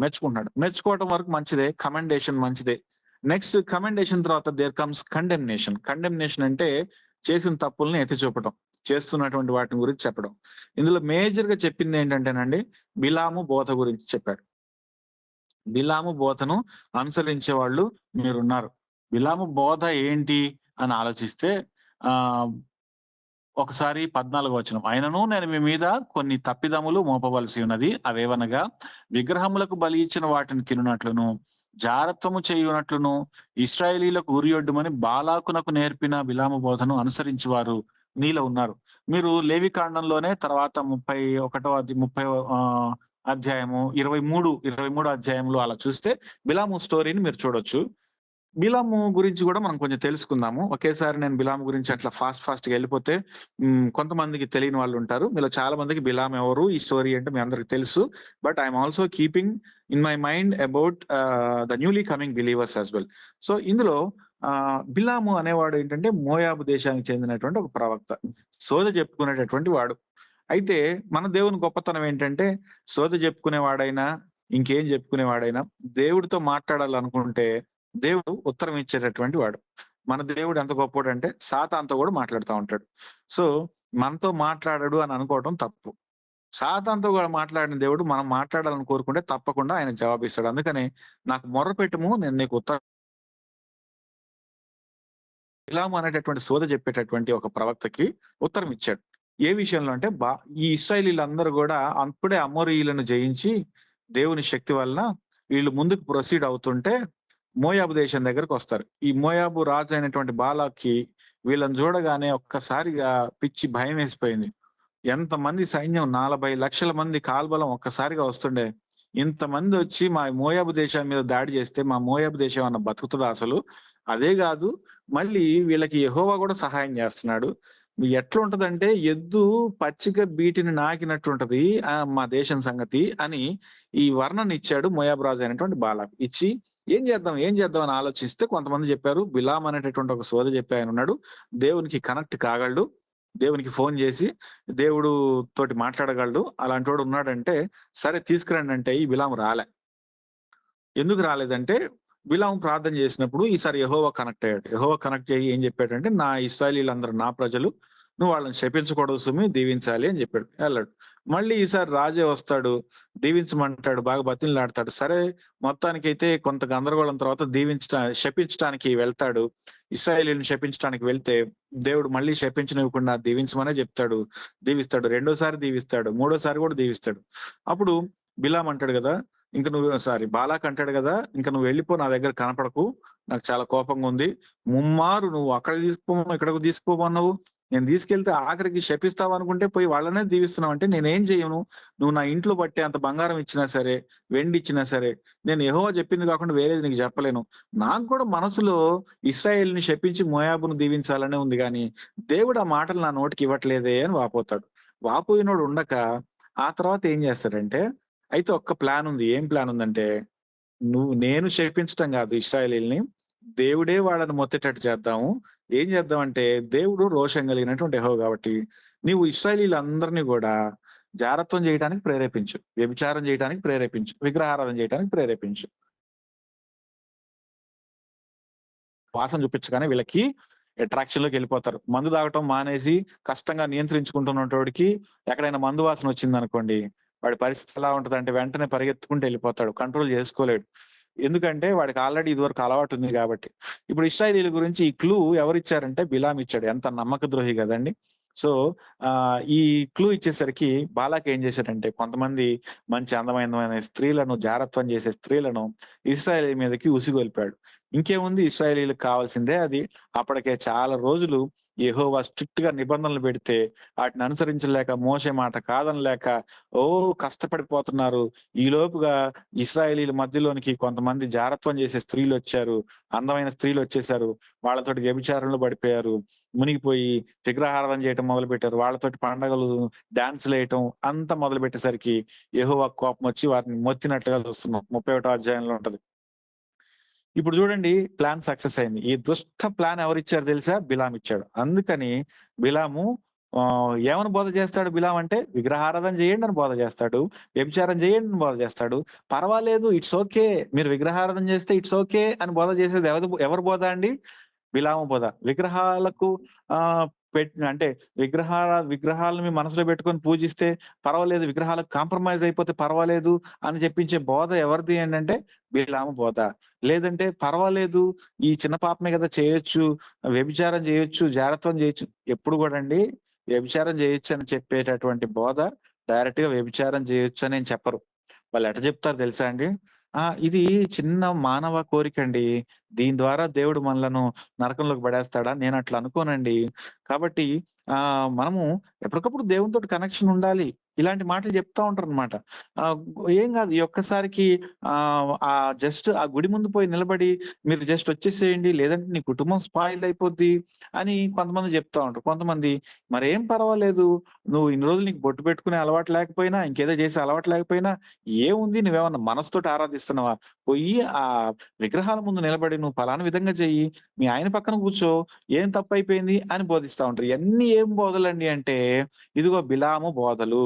మెచ్చుకుంటున్నాడు. మెచ్చుకోవటం వరకు మంచిదే. కమెండేషన్ మంచిదే. నెక్స్ట్ కమెండేషన్ తర్వాత దేర్ కమ్స్ కండెమ్నేషన్. కండెమ్నేషన్ అంటే చేసిన తప్పుల్ని ఎత్తి చూపటం, చేస్తున్నటువంటి వాటిని గురించి చెప్పడం. ఇందులో మేజర్ గా చెప్పింది ఏంటంటేనండి, బిలాము బోధ గురించి చెప్పాడు. బిలాము బోధను అనుసరించే వాళ్ళు మీరున్నారు. బిలాము బోధ ఏంటి అని ఆలోచిస్తే ఆ ఒకసారి 14వ వచనం, అయినను నేను మీ మీద కొన్ని తప్పిదములు మోపవలసి ఉన్నది. అవేవనగా విగ్రహములకు బలి ఇచ్చిన వాటిని తినునట్లును, జారత్వము చేయునట్లును, ఇశ్రాయేలీలకు ఉరియొడ్డుమని బాలాకునకు నేర్పిన బిలాము బోధను అనుసరించి వారు నీలో ఉన్నారు. మీరు లేవి కాండంలోనే తర్వాత 30వ అధ్యాయము 23 అధ్యాయంలో అలా చూస్తే బిలాము స్టోరీని మీరు చూడొచ్చు. బిలాము గురించి కూడా మనం కొంచెం తెలుసుకుందాము. ఒకేసారి నేను బిలాము గురించి అట్లా ఫాస్ట్ గా వెళ్ళిపోతే కొంతమందికి తెలియని వాళ్ళు ఉంటారు. మీలో చాలా మందికి బిలాము ఎవరు, ఈ స్టోరీ అంటే మీ అందరికి తెలుసు. But I'm also keeping in my mind about the newly coming believers as well. So ఇందులో బిలాము అనేవాడు ఏంటంటే మోయాబు దేశానికి చెందినటువంటి ఒక ప్రవక్త, సోద చెప్పుకునేటటువంటి వాడు. అయితే మన దేవుని గొప్పతనం ఏంటంటే, సోద చెప్పుకునేవాడైనా ఇంకేం చెప్పుకునేవాడైనా దేవుడితో మాట్లాడాలనుకుంటే దేవుడు ఉత్తరం ఇచ్చేటటువంటి వాడు. మన దేవుడు ఎంత గొప్పోడు అంటే సాతానుతో కూడా మాట్లాడుతూ ఉంటాడు. సో మనతో మాట్లాడడు అని అనుకోవటం తప్పు. సాతానుతో కూడా మాట్లాడిన దేవుడు మనం మాట్లాడాలని కోరుకుంటే తప్పకుండా ఆయన జవాబిస్తాడు. అందుకని నాకు మొర్ర పెట్టుము, నేను నీకు ఉత్తరం. బిలాము అనేటటువంటి సోద చెప్పేటటువంటి ఒక ప్రవక్తకి ఉత్తరం ఇచ్చాడు. ఏ విషయంలో అంటే ఈ ఇశ్రాయేలీలందరూ కూడా అప్పుడే అమోరీయులను జయించి దేవుని శక్తి వలన వీళ్ళు ముందుకు ప్రొసీడ్ అవుతుంటే మోయాబు దేశం దగ్గరకు వస్తారు. ఈ మోయాబు రాజు అయినటువంటి బాలాకి వీళ్ళని చూడగానే ఒక్కసారిగా పిచ్చి భయం వేసిపోయింది. ఎంతమంది సైన్యం, 40 లక్షల మంది కాల్బలం ఒక్కసారిగా వస్తుండే. ఇంతమంది వచ్చి మా మోయాబు దేశం మీద దాడి చేస్తే మా మోయాబు దేశం అన్న బతుకుతుందా అసలు? అదే కాదు, మళ్ళీ వీళ్ళకి యెహోవా కూడా సహాయం చేస్తున్నాడు. ఎట్లుంటదంటే ఎద్దు పచ్చిక బీటిని నాకినట్టుంటది మా దేశం సంగతి అని ఈ వర్ణన ఇచ్చాడు మోయాబు రాజు అయినటువంటి బాలాక్. ఇచ్చి ఏం చేద్దాం అని ఆలోచిస్తే కొంతమంది చెప్పారు, బిలాం అనేటటువంటి ఒక సోద చెప్పి ఆయన ఉన్నాడు, దేవునికి కనెక్ట్ కాగలడు, దేవునికి ఫోన్ చేసి దేవుడు తోటి మాట్లాడగలడు, అలాంటి వాడు ఉన్నాడంటే సరే తీసుకురండి అంటే ఈ బిలాము రాలే. ఎందుకు రాలేదంటే బిలాము ప్రార్థన చేసినప్పుడు ఈసారి యెహోవా కనెక్ట్ అయ్యాడు. యెహోవా కనెక్ట్ అయ్యి ఏం చెప్పాడంటే, నా ఇశ్రాయేలీయులందరూ నా ప్రజలు, నువ్వు వాళ్ళని శపించకూడదు సుమి, దీవించాలి అని చెప్పాడు. వెళ్ళాడు. మళ్ళీ ఈసారి రాజే వస్తాడు, దీవించమంటాడు, బాగా బతిమలాడతాడు. సరే మొత్తానికైతే కొంత గందరగోళం తర్వాత శపించడానికి వెళ్తాడు. ఇశ్రాయేలీయులను శపించడానికి వెళ్తే దేవుడు మళ్ళీ శపించనివ్వకుండా దీవించమనే చెప్తాడు, దీవిస్తాడు. రెండోసారి దీవిస్తాడు, మూడోసారి కూడా దీవిస్తాడు. అప్పుడు బిలాం అంటాడు కదా, బాలాక్ అంటాడు కదా, ఇంకా నువ్వు వెళ్ళిపో, నా దగ్గర కనపడకు, నాకు చాలా కోపంగా ఉంది. ముమ్మారు నువ్వు అక్కడ ఇక్కడకు తీసుకుపోమన్నావు, నేను తీసుకెళ్తే ఆఖరికి శపిస్తావు అనుకుంటే పోయి వాళ్ళనే దీవిస్తున్నావు అంటే నేనేం చేయను. నువ్వు నా ఇంట్లో బట్టే అంత బంగారం ఇచ్చినా సరే, వెండి ఇచ్చినా సరే, నేను యెహోవా చెప్పింది కాకుండా వేరేది నీకు చెప్పలేను. నాకు కూడా మనసులో ఇశ్రాయేలుని శపించి మోయాబును దీవించాలనే ఉంది, కానీ దేవుడు ఆ మాటలు నా నోటికి ఇవ్వట్లేదే అని వాపోతాడు. వాపోయినోడు ఉండక ఆ తర్వాత ఏం చేస్తాడంటే, అయితే ఒక్క ప్లాన్ ఉంది. ఏం ప్లాన్ ఉందంటే, నేను శపించటం కాదు ఇశ్రాయేలీయుల్ని, దేవుడే వాళ్ళని మొత్తేటట్టు చేద్దాము. ఏం చేద్దామంటే, దేవుడు రోషం కలిగినటువంటి యెహోవా కాబట్టి నీవు ఇశ్రాయేలీయులందరినీ కూడా జారత్వం చేయడానికి ప్రేరేపించు, వ్యభిచారం చేయడానికి ప్రేరేపించు, విగ్రహారాధన చేయడానికి ప్రేరేపించు. వాసన చూపించగానే వీళ్ళకి అట్రాక్షన్ లోకి వెళ్ళిపోతారు. మందు తాగటం మానేసి కష్టంగా నియంత్రించుకుంటున్నటోడికి ఎక్కడైనా మందు వాసన వచ్చిందనుకోండి, వాడి పరిస్థితి ఎలా ఉంటదంటే వెంటనే పరిగెత్తుకుంటూ వెళ్ళిపోతాడు. కంట్రోల్ చేసుకోలేడు. ఎందుకంటే వాడికి ఆల్రెడీ ఇదివరకు అలవాటు ఉంది కాబట్టి. ఇప్పుడు ఇశ్రాయేలీయుల గురించి ఈ క్లూ ఎవరిచ్చారంటే బిలామ్ ఇచ్చాడు. ఎంత నమ్మకద్రోహి గదండీ! సో, ఈ క్లూ ఇచ్చేసరికి బాలాక్ ఏం చేశాడంటే కొంతమంది మంచి అందమైన స్త్రీలను, జారత్వం చేసే స్త్రీలను ఇశ్రాయేలీయుల మీదకి ఉసిగొల్పాడు. ఇంకేముంది ఇశ్రాయేలీయులకు కావాల్సిందే అది. అప్పటికే చాలా రోజులు యెహోవా స్ట్రిక్ట్‌గా నిబంధనలు పెడితే ఆటిని అనుసరించలేక, మోషే మాట కాదనలేక కష్టపడిపోతున్నారు. ఈలోపుగా ఇశ్రాయేలీయుల మధ్యలోనికి కొంతమంది జారత్వం చేసే స్త్రీలొచ్చారు. అందమైన స్త్రీలొచ్చేసారు. వాళ్ళతోటి వ్యభిచారంలో పడిపోయారు. మునిగిపోయి విగ్రహారాధన చేయటం మొదలుపెట్టారు. వాళ్ళతోటి పండగలు, డాన్సులేయటం అంతా మొదలుపెట్టేసరికి యెహోవాకు కోపమొచ్చి వారిని మొత్తినట్లుగా చూస్తున్నాం. 31 అధ్యాయంలో ఉంటది. ఇప్పుడు చూడండి ప్లాన్ సక్సెస్ అయింది. ఈ దుష్ట ప్లాన్ ఎవరిచ్చారో తెలుసా? బిలామ్ ఇచ్చాడు. అందుకని బిలాము ఏమని బోధ చేస్తాడు బిలాం అంటే, విగ్రహారాధన చేయండి అని బోధ చేస్తాడు. వ్యభిచారం చేయండి అని బోధ చేస్తాడు. పర్వాలేదు, ఇట్స్ ఓకే. మీరు విగ్రహారాధన చేస్తే ఇట్స్ ఓకే అని బోధ చేసేది ఎవరి బోధ అండి? బిలాము బోధ. విగ్రహాలకు ఆహ్, అంటే విగ్రహాలను మీ మనసులో పెట్టుకొని పూజిస్తే పర్వాలేదు, విగ్రహాలకు కాంప్రమైజ్ అయిపోతే పర్వాలేదు అని చెప్పించే బోధ ఎవరిది ఏంటంటే బిలాము బోధ. లేదంటే పర్వాలేదు, ఈ చిన్న పాపమే కదా చేయొచ్చు, వ్యభిచారం చేయొచ్చు, జారత్వం చేయొచ్చు. ఎప్పుడు కూడా అండి వ్యభిచారం చేయొచ్చు అని చెప్పేటటువంటి బోధ డైరెక్ట్‌గా వ్యభిచారం చేయొచ్చు అని ఏం చెప్పరు. వాళ్ళు ఎట్ట చెప్తారో తెలుసా అండి? ఇది చిన్న మానవ కోరికండి. దీని ద్వారా దేవుడు మనలను నరకంలోకి పడేస్తాడా? నేనట్లా అనుకోనండి. కాబట్టి మనము ఎప్పటికప్పుడు దేవునితోటి కనెక్షన్ ఉండాలి. ఇలాంటి మాటలు చెప్తా ఉంటారనమాట. ఏం గాదు, ఈ ఒక్కసారికి జస్ట్ ఆ గుడి ముందు పోయి నిలబడి మీరు జస్ట్ వచ్చేసేయండి. లేదంటే నీ కుటుంబం స్పాయిల్డ్ అయిపోద్ది అని కొంతమంది చెప్తా ఉంటారు. కొంతమంది మరేం పర్వాలేదు, నువ్వు ఇన్ని రోజులు నీకు బొట్టు పెట్టుకునే అలవాటు లేకపోయినా, ఇంకేదో చేసే అలవాటు లేకపోయినా ఏముంది, నువ్వేమన్నా మనసుతోటి ఆరాధిస్తున్నావా? పొయ్యి ఆ విగ్రహాల ముందు నిలబడి నువ్వు పలానా విధంగా చెయ్యి. మీ ఆయన పక్కన కూర్చో. ఏం తప్పయిపోయింది అని బోధిస్తా ఉంటారు. ఇయన్నీ ఏం బోధలండి అంటే, ఇదిగో బిలాము బోధలు.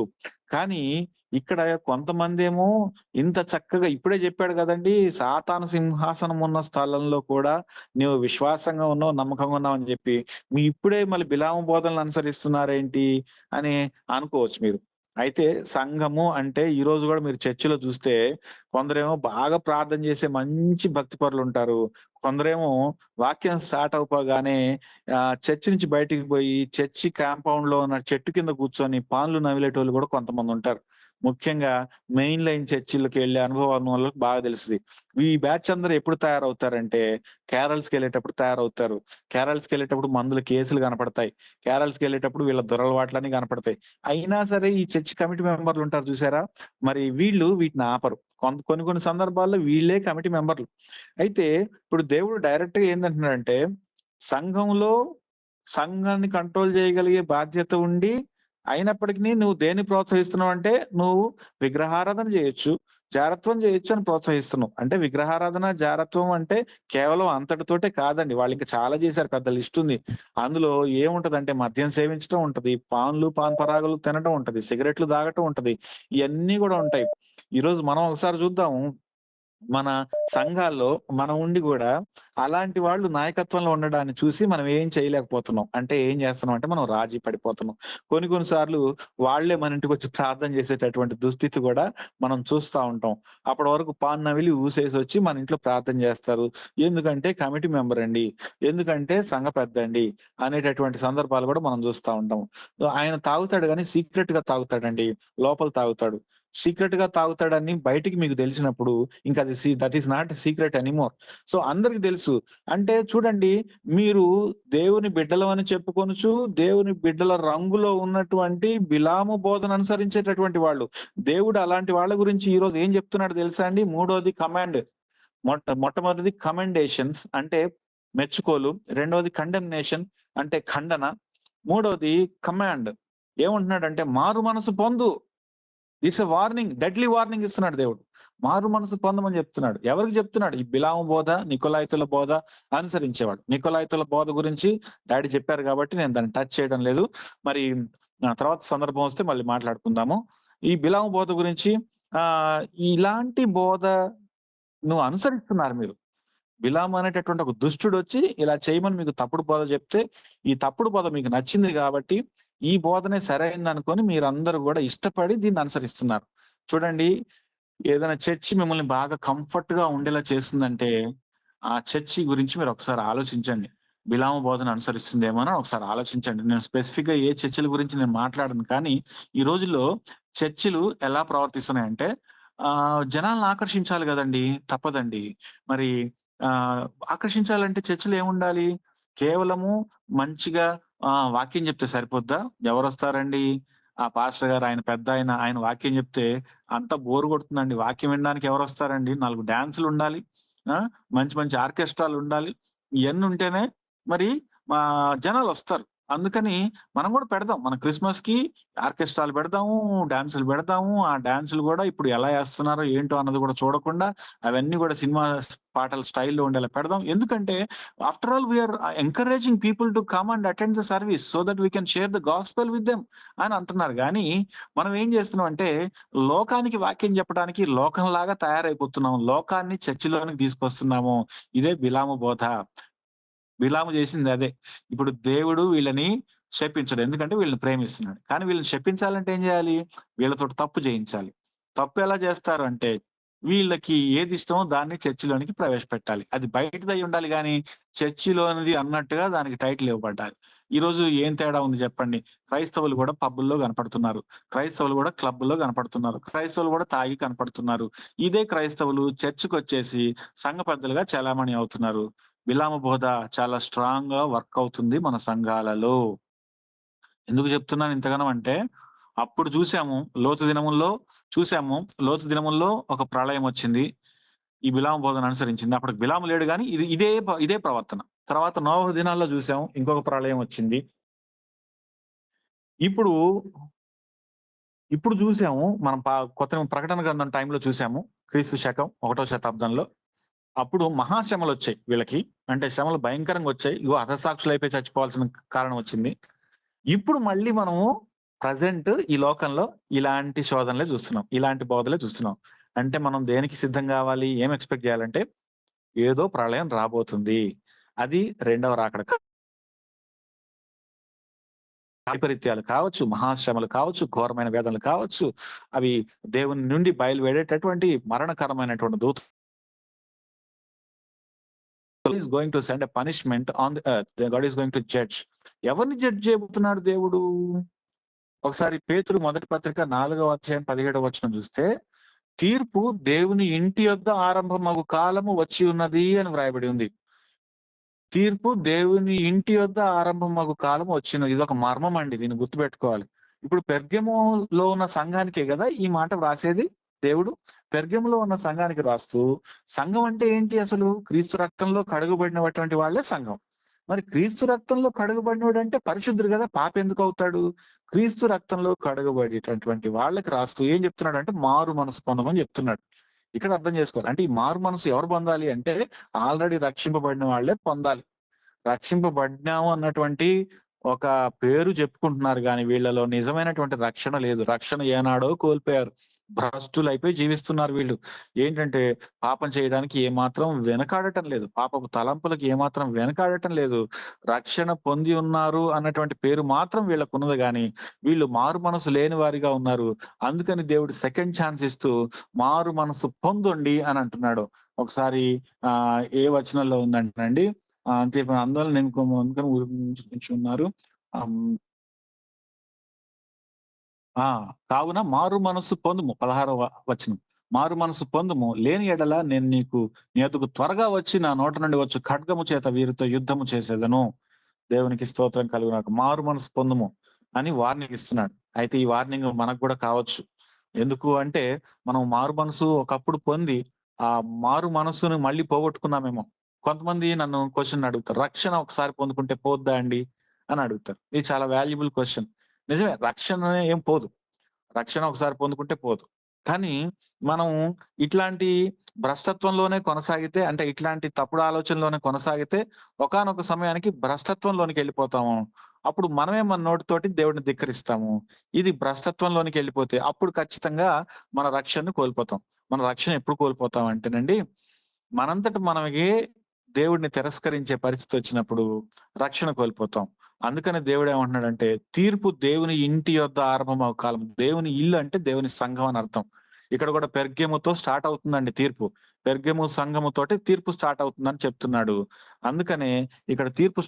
కానీ ఇక్కడ కొంతమందేమో ఇంత చక్కగా ఇప్పుడే చెప్పాడు గదండీ! సాతాను సింహాసనం ఉన్న స్థలంలో కూడా నీవు విశ్వాసంగా ఉన్నావు, నమ్మకంగా ఉన్నావు అని జెప్పి, ఇప్పుడే మళ్ళీ బిలాము బోధనలు అనుసరిస్తున్నారేంటి అని అనుకోవచ్చు మీరు. అయితే సంఘము అంటే ఈరోజు గూడా మీరు చర్చిలో చూస్తే కొందరేమో బాగా ప్రార్థన చేసే మంచి భక్తి పరులుంటారు. కొందరేమో వాక్యం స్టార్ట్ అవ్వగానే చర్చి నుంచి బయటికి పోయి చర్చి కాంపౌండ్‌లో ఉన్న చెట్టు కింద కూర్చొని పాన్లు నమిలేటోళ్ళు గూడా కొంతమందుంటారు. ముఖ్యంగా మెయిన్ లైన్ చర్చిలకెళ్ళే అనుభవం ఉన్నోళ్ళకి బాగా తెలుస్తది. ఈ బ్యాచ్ అందరూ ఎప్పుడు తయారవుతారంటే కేరళస్‌కెళ్ళేటప్పుడు తయారవుతారు. కేరళస్‌కెళ్ళేటప్పుడు మందుల కేసులు కనపడతాయి. కేరళస్‌కెళ్ళేటప్పుడు వీళ్ళ దురలవాట్లన్నీ కనపడతాయి. అయినా సరే ఈ చర్చ్ కమిటీ మెంబర్‌లు ఉంటారు చూసారా? మరి వీళ్ళు వీటిని ఆపరు. కొన్ని కొన్ని సందర్భాల్లో వీళ్ళే కమిటీ మెంబర్‌లు. అయితే ఇప్పుడు దేవుడు డైరెక్ట్‌గా ఏందంటున్నాడంటే, సంఘంలో సంఘాన్ని కంట్రోల్ చేయగలిగే బాధ్యత ఉండి, అయినప్పటికిని నువ్వు దేన్ని ప్రోత్సహిస్తున్నావంటే, నువ్వు విగ్రహారాధన చేయొచ్చు, జారత్వం చేయొచ్చు అని ప్రోత్సహిస్తున్నావు. అంటే విగ్రహారాధన, జారత్వం అంటే కేవలం అంతటితోటే కాదండి. వాళ్ళింకా చాలా చేశారు. పెద్ద లిస్ట్ ఉంది. అందులో ఏముంటదంటే మద్యం సేవించడం ఉంటది, పాన్లు, పాన్ పరాగులు తినడం ఉంటది, సిగరెట్లు తాగటం ఉంటది. ఇయన్నీ గూడా ఉంటాయి. ఈరోజు మనం ఒకసారి చూద్దాం. మన సంఘాల్లో మనం ఉండి గూడా అలాంటి వాళ్ళు నాయకత్వంలో ఉండడాన్ని చూసి మనం ఏం చేయలేకపోతున్నాం. అంటే ఏం చేస్తున్నాం అంటే మనం రాజీ పడిపోతున్నాం. కొన్ని సార్లు వాళ్ళే మన ఇంటికొచ్చి ప్రార్థన చేసేటటువంటి దుస్థితి గూడా మనం చూస్తా ఉంటాం. అప్పటి వరకు పాన్ నమిలి ఊసేసొచ్చి మన ఇంట్లో ప్రార్థన చేస్తారు. ఎందుకంటే కమిటీ మెంబర్ అండి, ఎందుకంటే సంఘ పెద్దండి అనేటటువంటి సందర్భాలు గూడా మనం చూస్తా ఉంటాం. ఆయన తాగుతాడు గానీ సీక్రెట్‌గా తాగుతాడండి. లోపల తాగుతాడు. సీక్రెట్‌గా తాగుతాడని బయటికి మీకు తెలిసినప్పుడు ఇంకది that is not secret anymore. So, అందరికి తెలుసు. అంటే చూడండి, మీరు దేవుని బిడ్డలమని చెప్పుకొనుచు, దేవుని బిడ్డల రంగులో ఉన్నటువంటి బిలాము బోధన అనుసరించేటటువంటి వాళ్ళు. దేవుడు అలాంటి వాళ్ళ గురించి ఈరోజు ఏం చెప్తున్నాడో తెలుసా అండి? మూడోది కమాండ్. మొట్టమొదటిది కమెండేషన్స్ అంటే మెచ్చుకోలు. రెండోది కండెమ్నేషన్ అంటే ఖండన. మూడోది కమాండ్. ఏమంటున్నాడంటే మారు మనసు పొందు. It's a warning, deadly warning ఇస్తున్నాడు దేవుడు. మారు మనసు పొందమని చెప్తున్నాడు. ఎవరికి చెప్తున్నాడు? ఈ బిలాము బోధ, నికొలాయితుల బోధ అనుసరించేవాడు. నికొలాయితుల బోధ గురించి డాడీ చెప్పారు కాబట్టి నేను దాన్ని టచ్ చేయడం లేదు. మరి తర్వాత సందర్భం వస్తే మళ్ళీ మాట్లాడుకుందాము. ఈ బిలాము బోధ గురించి ఇలాంటి బోధ నువ్వు అనుసరిస్తున్నారు మీరు. బిలాము అనేటటువంటి ఒక దుష్టుడు వచ్చి ఇలా చేయమని మీకు తప్పుడు బోధ చెప్తే, ఈ తప్పుడు బోధ మీకు నచ్చింది కాబట్టి, ఈ బోధనే సరైందనుకోని మీరందరూ కూడా ఇష్టపడి దీన్ని అనుసరిస్తున్నారు. చూడండి, ఏదైనా చర్చి మిమ్మల్ని బాగా కంఫర్ట్‌గా ఉండేలా చేస్తుందంటే, ఆ చర్చి గురించి మీరు ఒకసారి ఆలోచించండి. బిలాము బోధన అనుసరిస్తుందేమోనని ఒకసారి ఆలోచించండి. నేను స్పెసిఫిక్‌గా ఏ చర్చిల గురించి నేను మాట్లాడను. కానీ, ఈ రోజుల్లో చర్చిలు ఎలా ప్రవర్తిస్తున్నాయంటే, జనాల్ని ఆకర్షించాలి గదండీ! తప్పదండి. మరి ఆహ్, ఆకర్షించాలంటే చర్చిలో ఏముండాలి? కేవలము మంచిగా వాక్యం చెప్తే సరిపోద్దా? ఎవరొస్తారండి? ఆ పాస్టర్ గారు, ఆయన పెద్దాయన, ఆయన వాక్యం చెప్తే అంతా బోర్ కొడుతుందండి. వాక్యం వినడానికి ఎవరొస్తారండి? 4 డాన్సులుండాలి. ఆ! మంచి మంచి ఆర్కెస్ట్రాలుండాలి. ఇయన్నుంటేనే మరి జనాలొస్తారు. అందుకని మనం గూడా పెడదాం. మన క్రిస్మస్‌కి ఆర్కెస్ట్రాలు పెడదాము, డాన్సులు పెడదాము. ఆ డాన్సులు గూడా ఇప్పుడు ఎలా ఏస్తున్నారో ఏంటో అన్నది గూడా చూడకుండా అవన్నీ గూడా సినిమా పాటల స్టైల్‌లో ఉండేలా పెడదాం. ఎందుకంటే after all we are encouraging people to come and attend the service so that we can share the gospel with them అని అంటున్నారు గానీ, మనం ఏం చేస్తున్నామంటే లోకానికి వాక్యం చెప్పడానికి లోకంలాగా తయారైపోతున్నాం. లోకాన్ని చర్చిలోనికి తీసుకొస్తున్నాము. ఇదే బిలాము బోధ. బిలాము చేసింది అదే. ఇప్పుడు దేవుడు వీళ్ళని శపించడు. ఎందుకంటే వీళ్ళని ప్రేమిస్తున్నాడు. కానీ వీళ్ళని శపించాలంటే ఏం చేయాలి? వీళ్ళతోటి తప్పు చేయించాలి. తప్పు ఎలా చేస్తారు అంటే, వీళ్ళకి ఏది ఇష్టమో దాన్ని చర్చిలోనికి ప్రవేశపెట్టాలి. అది బయటిదై ఉండాలి గానీ, చర్చిలోనిది అన్నట్టుగా దానికి టైటిల్ ఇవ్వబడ్డాలి. ఈరోజు ఏం తేడా ఉంది చెప్పండి? క్రైస్తవులు గూడా పబ్బుల్లో కనపడుతున్నారు. క్రైస్తవులు గూడా క్లబ్బుల్లో కనపడుతున్నారు. క్రైస్తవులు గూడా తాగి కనపడుతున్నారు. ఇదే క్రైస్తవులు చర్చ్‌కొచ్చేసి సంఘ పెద్దలుగా చెలామణి అవుతున్నారు. విలామ బోధ చాలా స్ట్రాంగ్‌గా వర్క్ అవుతుంది మన సంఘాలలో. ఎందుకు చెప్తున్నాను ఇంతగనం అంటే, అప్పుడు చూసాము లోతు దినముల్లో చూసాము. లోతు దినముల్లో ఒక ప్రళయం వచ్చింది. ఈ బిలాము బోధన అనుసరించింది. అప్పటికి బిలాము లేడు గానీ ఇదే ప్రవర్తన. తర్వాత నోవహు దినాల్లో చూసాం. ఇంకొక ప్రళయం వచ్చింది. ఇప్పుడు, ఇప్పుడు చూసాము. మనం కొత్త ప్రకటన గ్రంథం టైంలో చూసాము. క్రీస్తు శకం 1వ శతాబ్దంలో. అప్పుడు మహాశ్రమలొచ్చాయి వీళ్ళకి. అంటే శ్రమలు భయంకరంగొచ్చాయి. ఇగో హతసాక్షులైపోయి చచ్చిపోవాల్సిన కారణం వచ్చింది. ఇప్పుడు మళ్ళీ మనము ప్రెజెంట్ ఈ లోకంలో ఇలాంటి శోధనలే చూస్తున్నాం. ఇలాంటి బోధలే చూస్తున్నాం. అంటే మనం దేనికి సిద్ధం గావాలి? ఏం ఎక్స్‌పెక్ట్ జేయాలంటే ఏదో ప్రళయం రాబోతుంది. అది రెండవ రాకడ వైపరీత్యాలు కావచ్చు, మహాశ్రమలు కావచ్చు, ఘోరమైన వేదనలు కావచ్చు, అవి దేవుని నుండి బయలువెడేటటువంటి మరణకరమైనటువంటి దూత is going to send a punishment on the earth. God is going to judge. ఎవరిని జడ్జ్ చేయబోతున్నాడు దేవుడు? ఒకసారి పేతురు మొదటి పత్రిక 4వ అధ్యాయం 17వ వచనం చూస్తే, తీర్పు దేవుని ఇంటి యొద్ద ఆరంభమగు కాలము వచ్చి ఉన్నది అని వ్రాయబడి ఉంది. తీర్పు దేవుని ఇంటి యొద్ద ఆరంభమగు కాలం వచ్చినది. ఇదొక మర్మం అండి. దీన్ని గుర్తుపెట్టుకోవాలి. ఇప్పుడు పెర్గెములో ఉన్న సంఘానికే గదా ఈ మాట వ్రాసేది దేవుడు. పెర్గెములో ఉన్న సంఘానికి రాస్తూ, సంఘం అంటే ఏంటి అసలు? క్రీస్తు రక్తంలో కడుగబడినటువంటి వాళ్ళే సంఘం. మరి క్రీస్తు రక్తంలో కడుగబడినోడంటే పరిశుద్ధుడు గదా! పాపెందుకవుతాడు? క్రీస్తు రక్తంలో కడుగబడేటటువంటి వాళ్ళకి రాస్తూ ఏం చెప్తున్నాడంటే మారు మనసు పొందమని చెప్తున్నాడు. ఇక్కడ అర్థం చేసుకోవాలి. అంటే ఈ మారు మనసు ఎవరు పొందాలి అంటే ఆల్రెడీ రక్షింపబడిన వాళ్ళే పొందాలి. రక్షింపబడ్డాము అన్నటువంటి ఒక పేరు చెప్పుకుంటున్నారు గానీ, వీళ్ళలో నిజమైనటువంటి రక్షణ లేదు. రక్షణ ఏనాడో కోల్పోయారు. భ్రష్టులైపోయి జీవిస్తున్నారు వీళ్ళు. ఏంటంటే, పాపం చేయడానికి ఏమాత్రం వెనకాడటం లేదు. పాపపు తలంపులకు ఏమాత్రం వెనకాడటం లేదు. రక్షణ పొంది ఉన్నారు అన్నటువంటి పేరు మాత్రం వీళ్ళకున్నది గానీ, వీళ్ళు మారు మనసు లేని వారిగా ఉన్నారు. అందుకని దేవుడు సెకండ్ ఛాన్స్ ఇస్తూ, మారు మనసు పొందండి అని అంటున్నాడు. ఒకసారి ఏ వచనంలో ఉందంటేనండి, అంతే అందువల్ల నేను అందుకని ఉంచుకున్నారు. హ్మ్. ఆ! కావున మారు మనస్సు పొందుము 16వ వచనం. మారు మనస్సు పొందుము. లేని యెడల నేను నీ యొద్దకు త్వరగా వచ్చి నా నోట నుండి వచ్చు ఖడ్గము చేత వీరితో యుద్ధము చేసేదను. దేవునికి స్తోత్రం కలుగుగాక. మారు మనసు పొందుము అని వార్నింగ్ ఇస్తున్నాడు. అయితే ఈ వార్నింగ్ మనకు గూడా కావచ్చు. ఎందుకు అంటే మనం మారు మనసు ఒకప్పుడు పొంది, ఆ మారు మనస్సును మళ్ళీ పోగొట్టుకున్నామేమో. కొంతమంది నన్ను క్వెషన్ అడుగుతారు. రక్షణ ఒకసారి పొందుకుంటే పోద్దా అండి? అని అడుగుతారు. ఇది చాలా వాల్యుబుల్ క్వెషన్. నిజమే, రక్షణ ఏం పోదు. రక్షణ ఒకసారి పొందుకుంటే పోదు. కానీ మనం ఇట్లాంటి భ్రష్టత్వంలోనే కొనసాగితే, అంటే ఇట్లాంటి తప్పుడు ఆలోచనలోనే కొనసాగితే ఒకానొక సమయానికి భ్రష్టత్వంలోనికెళ్ళిపోతాము. అప్పుడు మనమే మన నోటితోటి దేవుడిని ధిక్కరిస్తాము. ఇది భ్రష్టత్వంలోనికెళ్ళిపోతే అప్పుడు ఖచ్చితంగా మన రక్షణను కోల్పోతాం. మన రక్షణ ఎప్పుడు కోల్పోతాం అంటేనండి, మనంతట మనమే దేవుడిని తిరస్కరించే పరిస్థితి వచ్చినప్పుడు రక్షణ కోల్పోతాం. అందుకని దేవుడు ఏమంటున్నాడంటే, తీర్పు దేవుని ఇంటి యొద్ద ఆరంభమగు కాలం. దేవుని ఇల్లు అంటే దేవుని సంఘం అని అర్థం. ఇక్కడ కూడా పెర్గెముతో స్టార్ట్ అవుతుందండి తీర్పు. పెర్గెము సంఘముతోటి తీర్పు స్టార్ట్ అవుతుందని చెప్తున్నాడు. అందుకనే ఇక్కడ తీర్పు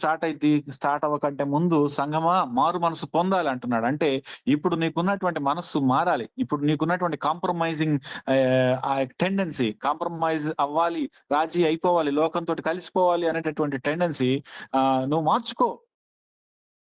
స్టార్ట్ అవ్వకంటే ముందు సంఘమా మారు మనసు పొందాలి అంటున్నాడు. అంటే ఇప్పుడు నీకున్నటువంటి మనస్సు మారాలి. ఇప్పుడు నీకున్నటువంటి కాంప్రమైజింగ్ ఆ టెండెన్సీ కాంప్రమైజ్ అవ్వాలి, రాజీ అయిపోవాలి, లోకంతోటి కలిసిపోవాలి అనేటటువంటి టెండెన్సీ నువ్వు మార్చుకో.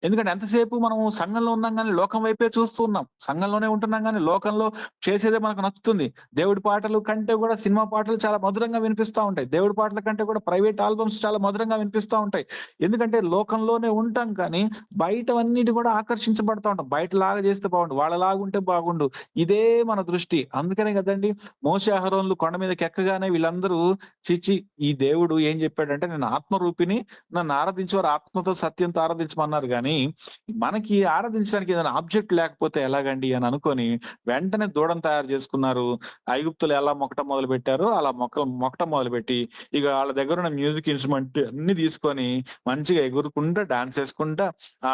ఎందుకంటే ఎంతసేపు మనము సంఘంలో ఉన్నాం గానీ, లోకం వైపే చూస్తూ ఉన్నాం. సంఘంలోనే ఉంటున్నాం గానీ, లోకంలో చేసేదే మనకు నచ్చుతుంది. దేవుడి పాటలు కంటే కూడా సినిమా పాటలు చాలా మధురంగా వినిపిస్తా ఉంటాయి. దేవుడి పాటల కంటే కూడా ప్రైవేట్ ఆల్బమ్స్ చాలా మధురంగా వినిపిస్తా ఉంటాయి. ఎందుకంటే లోకంలోనే ఉంటాం కానీ, బయటవన్నిటి కూడా ఆకర్షించబడతా ఉంటాం. బయటలాగా చేస్తే బాగుండు, వాళ్ళలాగుంటే బాగుండు. ఇదే మన దృష్టి. అందుకనే గదండీ మోషే, అహరోన్లు కొండ మీదకి ఎక్కగానే వీళ్ళందరూ ఛీ! ఈ దేవుడు ఏం చెప్పాడంటే, నేను ఆత్మరూపిని, నన్ను ఆరాధించేవారు ఆత్మతో సత్యంతో ఆరాధించమన్నారు గానీ, మనకి ఆరాధించడానికి ఏదైనా ఆబ్జెక్ట్ లేకపోతే ఎలాగండి అని అనుకోని వెంటనే దూడను తయారు చేసుకున్నారు. ఐగుప్తులు ఎలా మొక్కటం మొదలుపెట్టారో అలా మొక్కటం మొదలుపెట్టి ఇక వాళ్ళ దగ్గరున్న మ్యూజిక్ ఇన్‌స్ట్రుమెంట్ అన్నీ తీసుకొని మంచిగా ఎగురుకుంటా, డాన్స్ చేసుకుంటా ఆ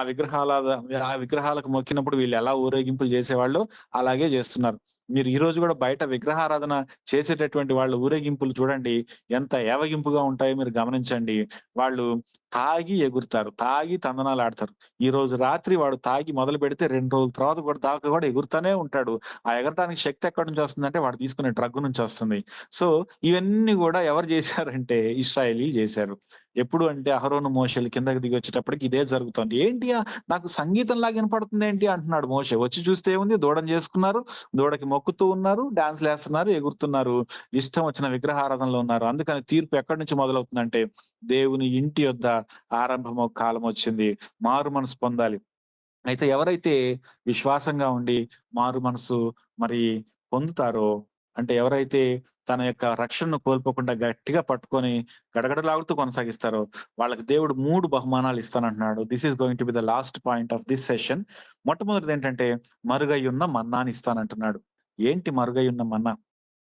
విగ్రహాలకు మొక్కినప్పుడు వీళ్ళు ఎలా ఊరేగింపులు చేసేవాళ్ళో అలాగే చేస్తున్నారు. మీరు ఈ రోజు కూడా బయట విగ్రహారాధన చేసేటటువంటి వాళ్ళ ఊరేగింపులు చూడండి. ఎంత ఏవగింపుగా ఉంటాయో మీరు గమనించండి. వాళ్ళు తాగి ఎగురుతారు. తాగి తందనాలాడతారు. ఈరోజు రాత్రి వాడు తాగి మొదలుపెడితే 2 రోజుల తర్వాత కూడా దాకా కూడా ఎగురుతానే ఉంటాడు. ఆ ఎగరటానికి శక్తి ఎక్కడి నుంచి వస్తుందంటే వాడు తీసుకునే డ్రగ్ నుంచి వస్తుంది. సో, ఇవన్నీ గూడా ఎవరు జేశారంటే ఇశ్రాయేలీయులు జేశారు. ఎప్పుడు అంటే అహరోను, మోషేలు కిందకి దిగొచ్చేటప్పటికి ఇదే జరుగుతోంది. ఏంటి నాకు సంగీతంలాగా వినపడుతుందేంటి అంటున్నాడు మోషే. వచ్చి చూస్తే ఏముంది దూడను చేసుకున్నారు. దూడకి మొక్కుతూ ఉన్నారు. డాన్స్‌లేస్తున్నారు, ఎగురుతున్నారు. ఇష్టం వచ్చిన విగ్రహారాధనలో ఉన్నారు. అందుకని తీర్పు ఎక్కడి నుంచి మొదలవుతుందంటే దేవుని ఇంటి యొద్ద ఆరంభమో కాలమొచ్చింది. మారు మనసు పొందాలి. అయితే ఎవరైతే విశ్వాసంగా ఉండి మారు మనసు మరి పొందుతారో, అంటే ఎవరైతే తన యొక్క రక్షణను కోల్పోకుండా గట్టిగా పట్టుకొని గడగడలాడుతూ కొనసాగిస్తారో, వాళ్ళకి దేవుడు 3 బహుమానాలు ఇస్తానంటున్నాడు. This is going to be the last point of this session. మొట్టమొదటిదేంటంటే మరుగయ్యున్న మన్నాని ఇస్తానంటున్నాడు. ఏంటి మరుగయ్యున్న మన్నా?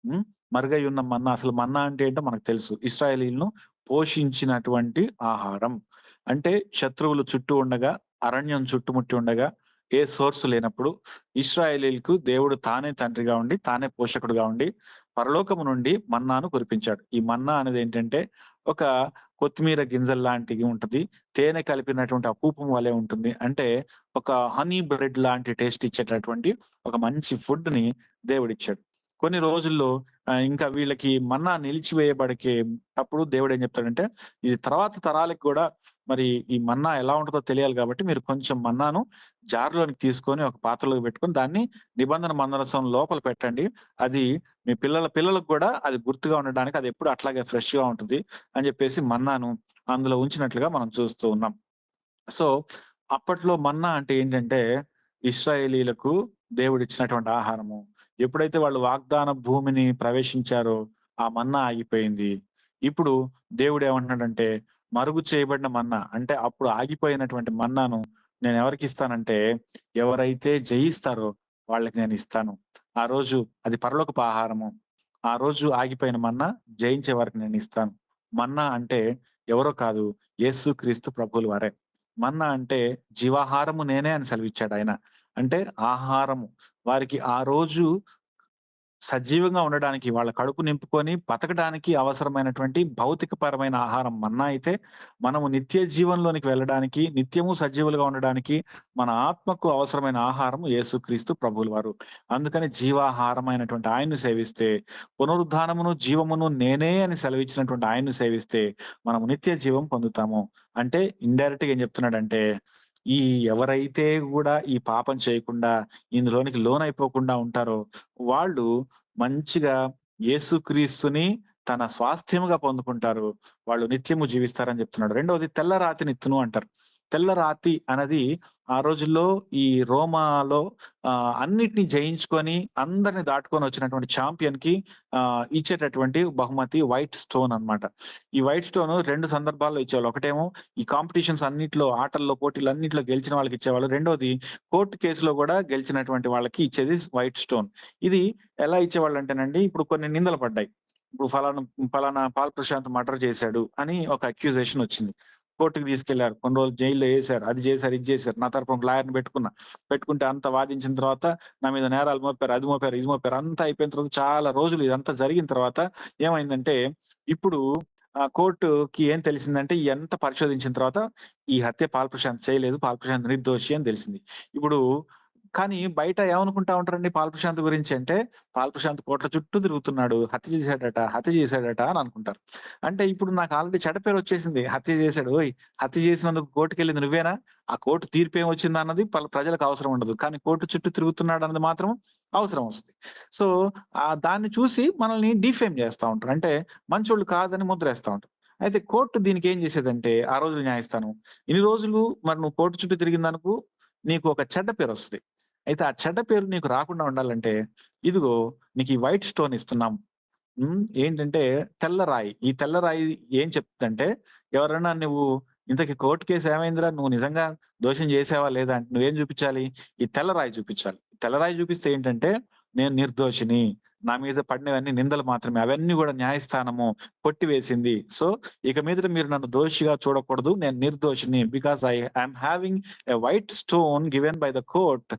హ్మ్. మరుగయ్యున్న మన్నా అసలు మన్నా అంటే ఏంటో మనకు తెలుసు. ఇశ్రాయేలీయులను పోషించినటువంటి ఆహారం. అంటే శత్రువులు చుట్టూ ఉండగా, అరణ్యం చుట్టుముట్టి ఉండగా, ఏ సోర్స్ లేనప్పుడు ఇశ్రాయేలీయులకు దేవుడు తానే తండ్రిగా ఉండి, తానే పోషకుడుగా ఉండి, పరలోకము నుండి మన్నాను కురిపించాడు. ఈ మన్నా అనేదేంటంటే, ఒక కొత్తిమీర గింజల్లాంటివి ఉంటది. తేనె కలిపినటువంటి అపూపం వలె ఉంటుంది. అంటే ఒక హనీ బ్రెడ్ లాంటి టేస్ట్ ఇచ్చేటటువంటి ఒక మంచి ఫుడ్‌ని దేవుడిచ్చాడు. కొన్ని రోజుల్లో ఇంకా వీళ్ళకి మన్నా నిలిచివేయబడికేటప్పుడు దేవుడేం చెప్తాడంటే, ఇది తర్వాత తరాలకి కూడా మరి ఈ మన్నా ఎలా ఉంటదో తెలియాలి కాబట్టి మీరు కొంచెం మన్నాను జార్‌లోనికి తీసుకొని ఒక పాత్రలోకి పెట్టుకొని దాన్ని నిబంధన మందసం లోపల పెట్టండి. అది మీ పిల్లల పిల్లలకు గూడా అది గుర్తుగా ఉండడానికి అది ఎప్పుడు అట్లాగే ఫ్రెష్‌గా ఉంటది అని చెప్పేసి మన్నాను అందులో ఉంచినట్లుగా మనం చూస్తూ ఉన్నాం. సో, అప్పట్లో మన్నా అంటే ఏంటంటే, ఇశ్రాయేలీయులకు దేవుడిచ్చినటువంటి ఆహారము. ఎప్పుడైతే వాళ్ళు వాగ్దాన భూమిని ప్రవేశించారో, ఆ మన్నా ఆగిపోయింది. ఇప్పుడు దేవుడేమంటున్నాడంటే, మరుగు చేయబడిన మన్నా అంటే అప్పుడు ఆగిపోయినటువంటి మన్నాను నేనెవరికిస్తానంటే, ఎవరైతే జయిస్తారో వాళ్ళకి నేనిస్తాను. ఆ రోజు అది పరలోకపు ఆహారము. ఆ రోజు ఆగిపోయిన మన్నా జయించే వారికి నేనిస్తాను. మన్నా అంటే ఎవరో కాదు, యేసుక్రీస్తు ప్రభువుల వారే. మన్నా అంటే జీవాహారము నేనే అని సెలవిచ్చాడాయన. అంటే ఆహారము. వారికి ఆ రోజు సజీవంగా ఉండడానికి, వాళ్ళ కడుపు నింపుకొని బతకడానికి అవసరమైనటువంటి భౌతికపరమైన ఆహారం మన్నా అయితే, మనము నిత్య జీవంలోనికి వెళ్ళడానికి, నిత్యము సజీవులుగా ఉండడానికి, మన ఆత్మకు అవసరమైన ఆహారము యేసుక్రీస్తు ప్రభువుల వారు. అందుకని జీవాహారమైనటువంటి ఆయన్ను సేవిస్తే, పునరుద్ధానమును, జీవమును నేనే అని సెలవిచ్చినటువంటి ఆయన్ను సేవిస్తే, మనము నిత్య జీవం పొందుతాము. అంటే ఇండైరెక్ట్‌గా ఏం చెప్తున్నాడంటే, ఈ ఎవరైతే గూడా ఈ పాపం చేయకుండా, ఇందులోనికి లోనైపోకుండా ఉంటారో వాళ్ళు మంచిగా యేసుక్రీస్తుని తన స్వాస్థ్యముగా పొందుకుంటారు. వాళ్ళు నిత్యము జీవిస్తారని చెప్తున్నాడు. రెండవది తెల్ల రాతినిత్తును అంటారు. తెల్ల రాతి అన్నది ఆ రోజుల్లో ఈ రోమాలో అన్నిటిని జయించుకొని అందరిని దాటుకొని వచ్చినటువంటి చాంపియన్‌కి ఇచ్చేటటువంటి బహుమతి వైట్ స్టోన్ అన్నమాట. ఈ వైట్ స్టోన్ 2 సందర్భాల్లో ఇచ్చేవాళ్ళు. ఒకటేమో ఈ కాంపిటీషన్స్ అన్నిట్లో ఆటల్లో పోటీలన్నిట్లో గెలిచిన వాళ్ళకి ఇచ్చేవాళ్ళు. రెండోది కోర్ట్ కేస్‌లో గూడా గెలిచినటువంటి వాళ్ళకి ఇచ్చేది వైట్ స్టోన్. ఇది ఎలా ఇచ్చేవాళ్ళంటేనండి ఇప్పుడు కొన్ని నిందలు పడ్డాయి. ఇప్పుడు ఫలానా పాల్ ప్రశాంత్ మర్డర్ చేశాడు అని ఒక అక్యూజేషన్ వచ్చింది. కోర్టుకి తీసుకెళ్లారు, కొన్ని రోజులు జైల్లో వేశారు, అది చేశారు, ఇది చేశారు. నా తరపున లాయర్ని పెట్టుకుంటే అంత వాదించిన తర్వాత నా మీద నేరాలు మోపారు, అది మోపారు, ఇది మోపారు, అంతా అయిపోయిన తర్వాత చాలా రోజులు ఇదంతా జరిగిన తర్వాత ఏమైందంటే, ఇప్పుడు కోర్టుకి ఏం తెలిసిందంటే, ఎంత పరిశోధించిన తర్వాత ఈ హత్య పాల్ ప్రశాంత్ చేయలేదు, పాల్ ప్రశాంత్ నిర్దోషి అని తెలిసింది. ఇప్పుడు కానీ బయట ఏమనుకుంటా ఉంటారండి పాల్ ప్రశాంత్ గురించి అంటే, పాల్ ప్రశాంత్ కోట్ల చుట్టూ తిరుగుతున్నాడు, హత్య చేశాడట అని అనుకుంటారు. అంటే ఇప్పుడు నాకు ఆల్రెడీ చెడ్డ పేరు వచ్చేసింది. హత్య చేశాడు, ఓయ్ హత్య చేసినందుకు కోర్టుకెళ్ళింది నువ్వేనా? ఆ కోర్టు తీర్పు ఏం వచ్చింది అన్నది ప్రజలకు అవసరం ఉండదు. కానీ కోర్టు చుట్టూ తిరుగుతున్నాడు అన్నది మాత్రం అవసరం వస్తుంది. సో దాన్ని చూసి మనల్ని డిఫేమ్ చేస్తా ఉంటారు. అంటే మంచోళ్ళు కాదని ముద్రేస్తా ఉంటారు. అయితే కోర్టు దీనికి ఏం చేసేదంటే, ఆ రోజు న్యాయస్థానం, ఇన్ని రోజులు మరి నువ్వు కోర్టు చుట్టూ తిరిగిందనుకు నీకు ఒక చెడ్డ పేరు వస్తుంది. అయితే ఆ చెడ్డ పేరు నీకు రాకుండా ఉండాలంటే, ఇదిగో నీకు ఈ వైట్ స్టోన్ ఇస్తున్నాం. ఏంటంటే తెల్ల రాయి. ఈ తెల్ల రాయి ఏం చెప్తుందంటే, ఎవరైనా నువ్వు ఇంతకీ కోర్టు కేసు ఏమైందిరా, నువ్వు నిజంగా దోషం చేసావా లేదా అంటే నువ్వేం చూపించాలి? ఈ తెల్ల రాయి చూపించాలి. తెల్ల రాయి చూపిస్తే ఏంటంటే, నేను నిర్దోషిని, నా మీద పడినవన్నీ నిందలు మాత్రమే, అవన్నీ కూడా న్యాయస్థానము కొట్టివేసింది. సో ఇక మీదట మీరు నన్ను దోషిగా చూడకూడదు, నేను నిర్దోషిని. Because I'm having a white stone given by the court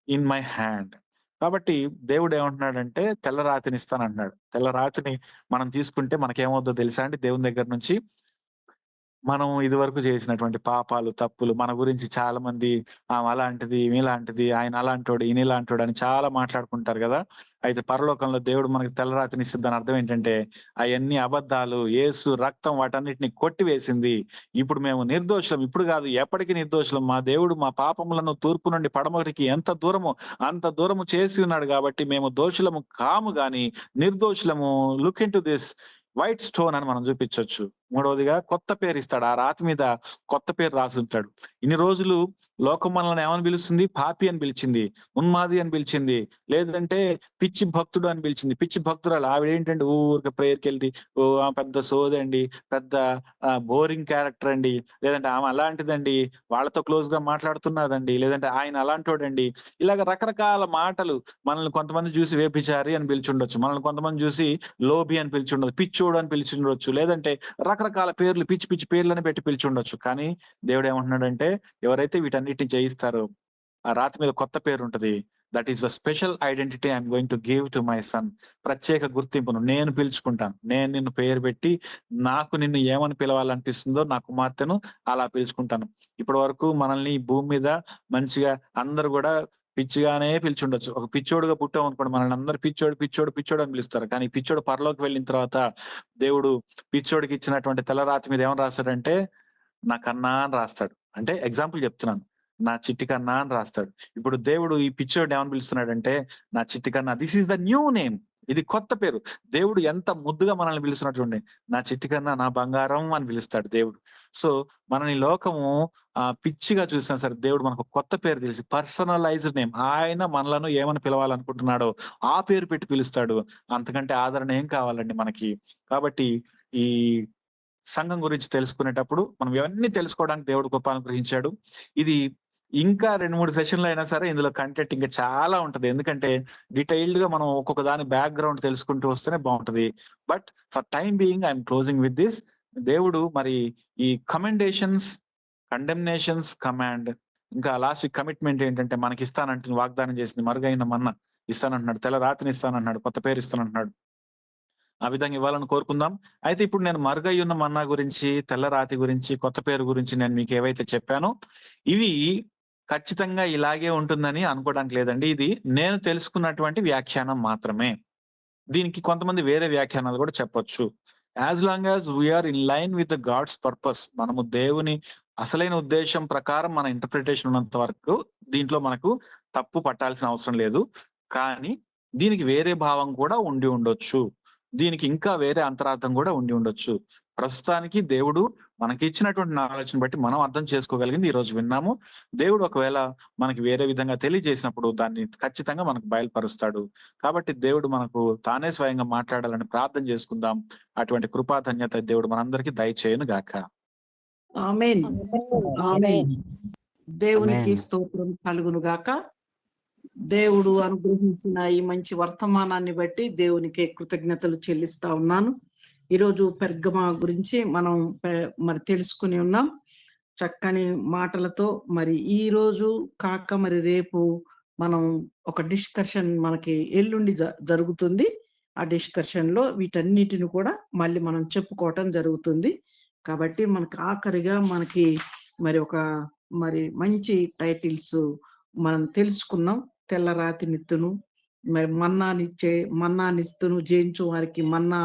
in my hand. కాబట్టి దేవుడు ఏమంటున్నాడంటే, తెల్ల రాతిని ఇస్తానంటున్నాడు. తెల్ల రాతిని మనం తీసుకుంటే మనకేమవుద్దో తెలుసా అండి? దేవుని దగ్గర నుంచి మనం ఇదివరకు చేసినటువంటి పాపాలు, తప్పులు, మన గురించి చాలా మంది అలాంటిది, ఈమెలాంటిది, ఆయన అలాంటోడు, ఈయన ఇలాంటోడు అని చాలా మాట్లాడుకుంటారు కదా! అయితే పరలోకంలో దేవుడు మనకి తెల్ల రాతిని ఇస్తే దాని అర్థం ఏంటంటే, అయన్నీ అబద్ధాలు, యేసు రక్తం వాటన్నిటిని కొట్టివేసింది. ఇప్పుడు మేము నిర్దోషులం, ఇప్పుడు కాదు ఎప్పటికీ నిర్దోషులం. మా దేవుడు మా పాపములను తూర్పు నుండి పడమటికి ఎంత దూరమో అంత దూరము చేసి ఉన్నాడు కాబట్టి మేము దోషులము కాము గాని నిర్దోషులము. Look into this white stone అని మనం చూపించొచ్చు. మూడవదిగా కొత్త పేరు ఇస్తాడు. ఆ రాతి మీద కొత్త పేరు రాసి ఉంటాడు. ఇన్ని రోజులు లోకం మనల్ని ఏమని పిలుస్తుంది? పాపి అని పిలిచింది, ఉన్మాది అని పిలిచింది, లేదంటే పిచ్చి భక్తుడు అని పిలిచింది. పిచ్చి భక్తురాలు ఆవిడ ఏంటంటే ఊరికే ప్రేయర్కి వెళ్తే, ఓ పెద్ద సోదండి, పెద్ద బోరింగ్ క్యారెక్టర్ అండి, లేదంటే ఆమె అలాంటిదండి, వాళ్ళతో క్లోజ్ గా మాట్లాడుతున్నదండి, లేదంటే ఆయన అలాంటోడండి, ఇలాగ రకరకాల మాటలు. మనల్ని కొంతమంది చూసి వేపిచారి అని పిలిచుండొచ్చు, మనల్ని కొంతమంది చూసి లోబి అని పిలిచుండొచ్చు, పిచ్చోడు అని పిలిచుండొచ్చు, లేదంటే రకరకాల పేర్లు, పిచ్చి పిచ్చి పేర్లని పెట్టి పిలిచుండొచ్చు. కానీ దేవుడు ఏమంటున్నాడంటే, ఎవరైతే వీటన్నిటిని జయిస్తారో ఆ రాతి మీద కొత్త పేరు ఉంటది. That is the special identity I'm going to give to my son. ప్రత్యేక గుర్తింపును నేను పిలుచుకుంటాను. నేను నిన్ను పేరు పెట్టి, నాకు నిన్ను ఏమని పిలవాలనిపిస్తుందో నా కుమార్తెను అలా పిలుచుకుంటాను. ఇప్పటి వరకు మనల్ని ఈ భూమి మీద మంచిగా అందరూ కూడా పిచ్చిగానే పిలిచుండొచ్చు. ఒక పిచ్చోడుగా పుట్టాం అనుకోండి, మనల్ని అందరూ పిచ్చోడు పిచ్చోడు పిచ్చోడు అని పిలుస్తారు. కానీ పిచ్చోడు పరలోకి వెళ్ళిన తర్వాత దేవుడు పిచ్చోడికి ఇచ్చినటువంటి తెల్ల రాతి మీద ఏమని రాస్తాడంటే, నా కన్నా అని రాస్తాడు. అంటే ఎగ్జాంపుల్ చెప్తున్నాను, నా చిట్టి కన్నా అని రాస్తాడు. ఇప్పుడు దేవుడు ఈ పిచ్చోడిని ఏమని పిలుస్తున్నాడంటే, నా చిట్టి కన్నా. This is the new name. ఇది కొత్త పేరు. దేవుడు ఎంత ముద్దుగా మనల్ని పిలుస్తున్నటువంటి, నా చిట్టి కన్నా, నా బంగారం అని పిలుస్తాడు దేవుడు. సో మనని లోకము పిచ్చిగా చూసినా సరే, దేవుడు మనకు కొత్త పేరు తెలిసి, పర్సనలైజ్డ్ నేమ్, ఆయన మనలను ఏమని పిలవాలనుకుంటున్నాడో ఆ పేరు పెట్టి పిలుస్తాడు. అంతకంటే ఆదరణ ఏం కావాలండి మనకి? కాబట్టి ఈ సంఘం గురించి తెలుసుకునేటప్పుడు మనం ఇవన్నీ తెలుసుకోవడానికి దేవుడు గొప్ప అనుగ్రహించాడు. ఇది ఇంకా 2, 3 సెషన్లు అయినా సరే ఇందులో కంటెంట్ ఇంకా చాలా ఉంటది. ఎందుకంటే డీటెయిల్డ్ గా మనం ఒక్కొక్క దాని బ్యాక్‌గ్రౌండ్ తెలుసుకుంటూ వస్తేనే బాగుంటది. But for time being I'm closing with this. దేవుడు మరి ఈ కమెండేషన్స్, కండెమ్నేషన్స్, కమాండ్, ఇంకా లాస్ట్ కమిట్మెంట్ ఏంటంటే, మనకి ఇస్తానంటే వాగ్దానం చేసింది మరుగైన మన్నా ఇస్తానంటున్నాడు, తెల్ల రాతిని ఇస్తానంటున్నాడు, కొత్త పేరు ఇస్తానంటున్నాడు. ఆ విధంగా ఇవ్వాలని కోరుకుందాం. అయితే ఇప్పుడు నేను మరుగయ్యున్న మన్నా గురించి, తెల్ల రాతి గురించి, కొత్త పేరు గురించి నేను మీకు ఏవైతే చెప్పానో, ఇవి ఖచ్చితంగా ఇలాగే ఉంటుందని అనుకోవడానికి లేదండి. ఇది నేను తెలుసుకున్నటువంటి వ్యాఖ్యానం మాత్రమే. దీనికి కొంతమంది వేరే వ్యాఖ్యానాలు కూడా చెప్పొచ్చు. As long as we are in line with the God's purpose, మనము దేవుని అసలైన ఉద్దేశం ప్రకారం మన ఇంటర్ప్రిటేషన్ ఉన్నంత వరకు దీంట్లో మనకు తప్పు పట్టాల్సిన అవసరం లేదు. కానీ దీనికి వేరే భావం కూడా ఉండి ఉండొచ్చు. దీనికి ఇంకా వేరే అంతరార్థం కూడా ఉండి ఉండొచ్చు. ప్రస్తుతానికి దేవుడు మనకి ఇచ్చినటువంటి నాలెడ్జ్ ని బట్టి మనం అర్థం చేసుకోగలిగింది ఈ రోజు విన్నాము. దేవుడు ఒకవేళ మనకి వేరే విధంగా తెలియజేసినప్పుడు దాన్ని ఖచ్చితంగా మనకు బయలుపరుస్తాడు. కాబట్టి దేవుడు మనకు తానే స్వయంగా మాట్లాడాలని ప్రార్థన చేసుకుందాం. అటువంటి కృపాధన్యత దేవుడు మనందరికీ దయచేయును గాక. ఆమేన్. ఆమేన్. దేవునికి స్తోత్రం కలుగును గాక. దేవుడు అనుగ్రహించిన ఈ మంచి వర్తమానాన్ని బట్టి దేవునికి కృతజ్ఞతలు చెల్లిస్తా ఉన్నాను. ఈరోజు పెర్గమా గురించి మనం మరి తెలుసుకుని ఉన్నాం చక్కని మాటలతో. మరి ఈ రోజు కాక మరి రేపు మనం ఒక డిస్కషన్ మనకి ఎల్లుండి జరుగుతుంది. ఆ డిస్కషన్ లో వీటన్నిటిని కూడా మళ్ళీ మనం చెప్పుకోవటం జరుగుతుంది. కాబట్టి మనకు ఆఖరిగా మనకి మరి మంచి టైటిల్స్ మనం తెలుసుకున్నాం. తెల్లరాతి నిత్తును, మరి మన్నానిస్తును జయించు వారికి మన్నా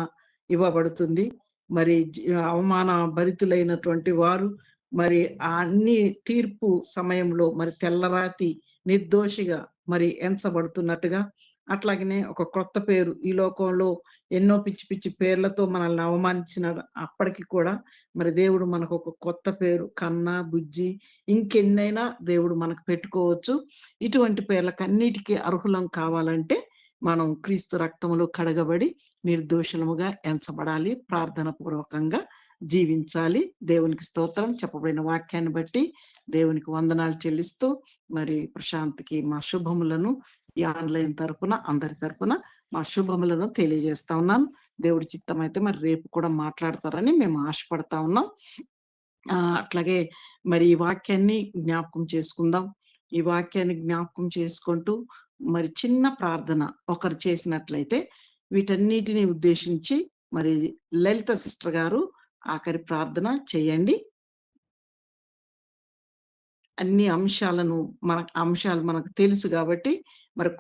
ఇవ్వబడుతుంది. మరి అవమాన భరితులైనటువంటి వారు మరి అన్ని తీర్పు సమయంలో మరి తెల్లరాతి నిర్దోషిగా మరి ఎంచబడుతున్నట్టుగా, అట్లాగనే ఒక కొత్త పేరు ఈ లోకంలో ఎన్నో పిచ్చి పిచ్చి పేర్లతో మనల్ని అవమానించిన అప్పటికి కూడా మరి దేవుడు మనకు ఒక కొత్త పేరు కన్నా, బుజ్జి, ఇంకెన్నైనా దేవుడు మనకు పెట్టుకోవచ్చు. ఇటువంటి పేర్లకన్నిటికీ అర్హులం కావాలంటే మనం క్రీస్తు రక్తములో కడగబడి నిర్దోషులముగా ఎంచబడాలి, ప్రార్థన పూర్వకంగా జీవించాలి. దేవునికి స్తోత్రం. చెప్పబడిన వాక్యాన్ని బట్టి దేవునికి వందనాలు చెల్లిస్తూ మరి ప్రశాంత్కి మా శుభములను ఈ ఆన్లైన్ తరపున అందరి తరపున మా శుభములను తెలియజేస్తా ఉన్నాను. దేవుడి చిత్తం అయితే మరి రేపు కూడా మాట్లాడతారని మేము ఆశపడతా ఉన్నాం. అట్లాగే మరి ఈ వాక్యాన్ని జ్ఞాపకం చేసుకుందాం. ఈ వాక్యాన్ని జ్ఞాపకం చేసుకుంటూ మరి చిన్న ప్రార్థన ఒకరు చేసినట్లయితే వీటన్నిటిని ఉద్దేశించి మరి లలిత సిస్టర్ గారు ఆఖరి ప్రార్థన చేయండి. అన్ని అంశాలు మనకు తెలుసు కాబట్టి మరి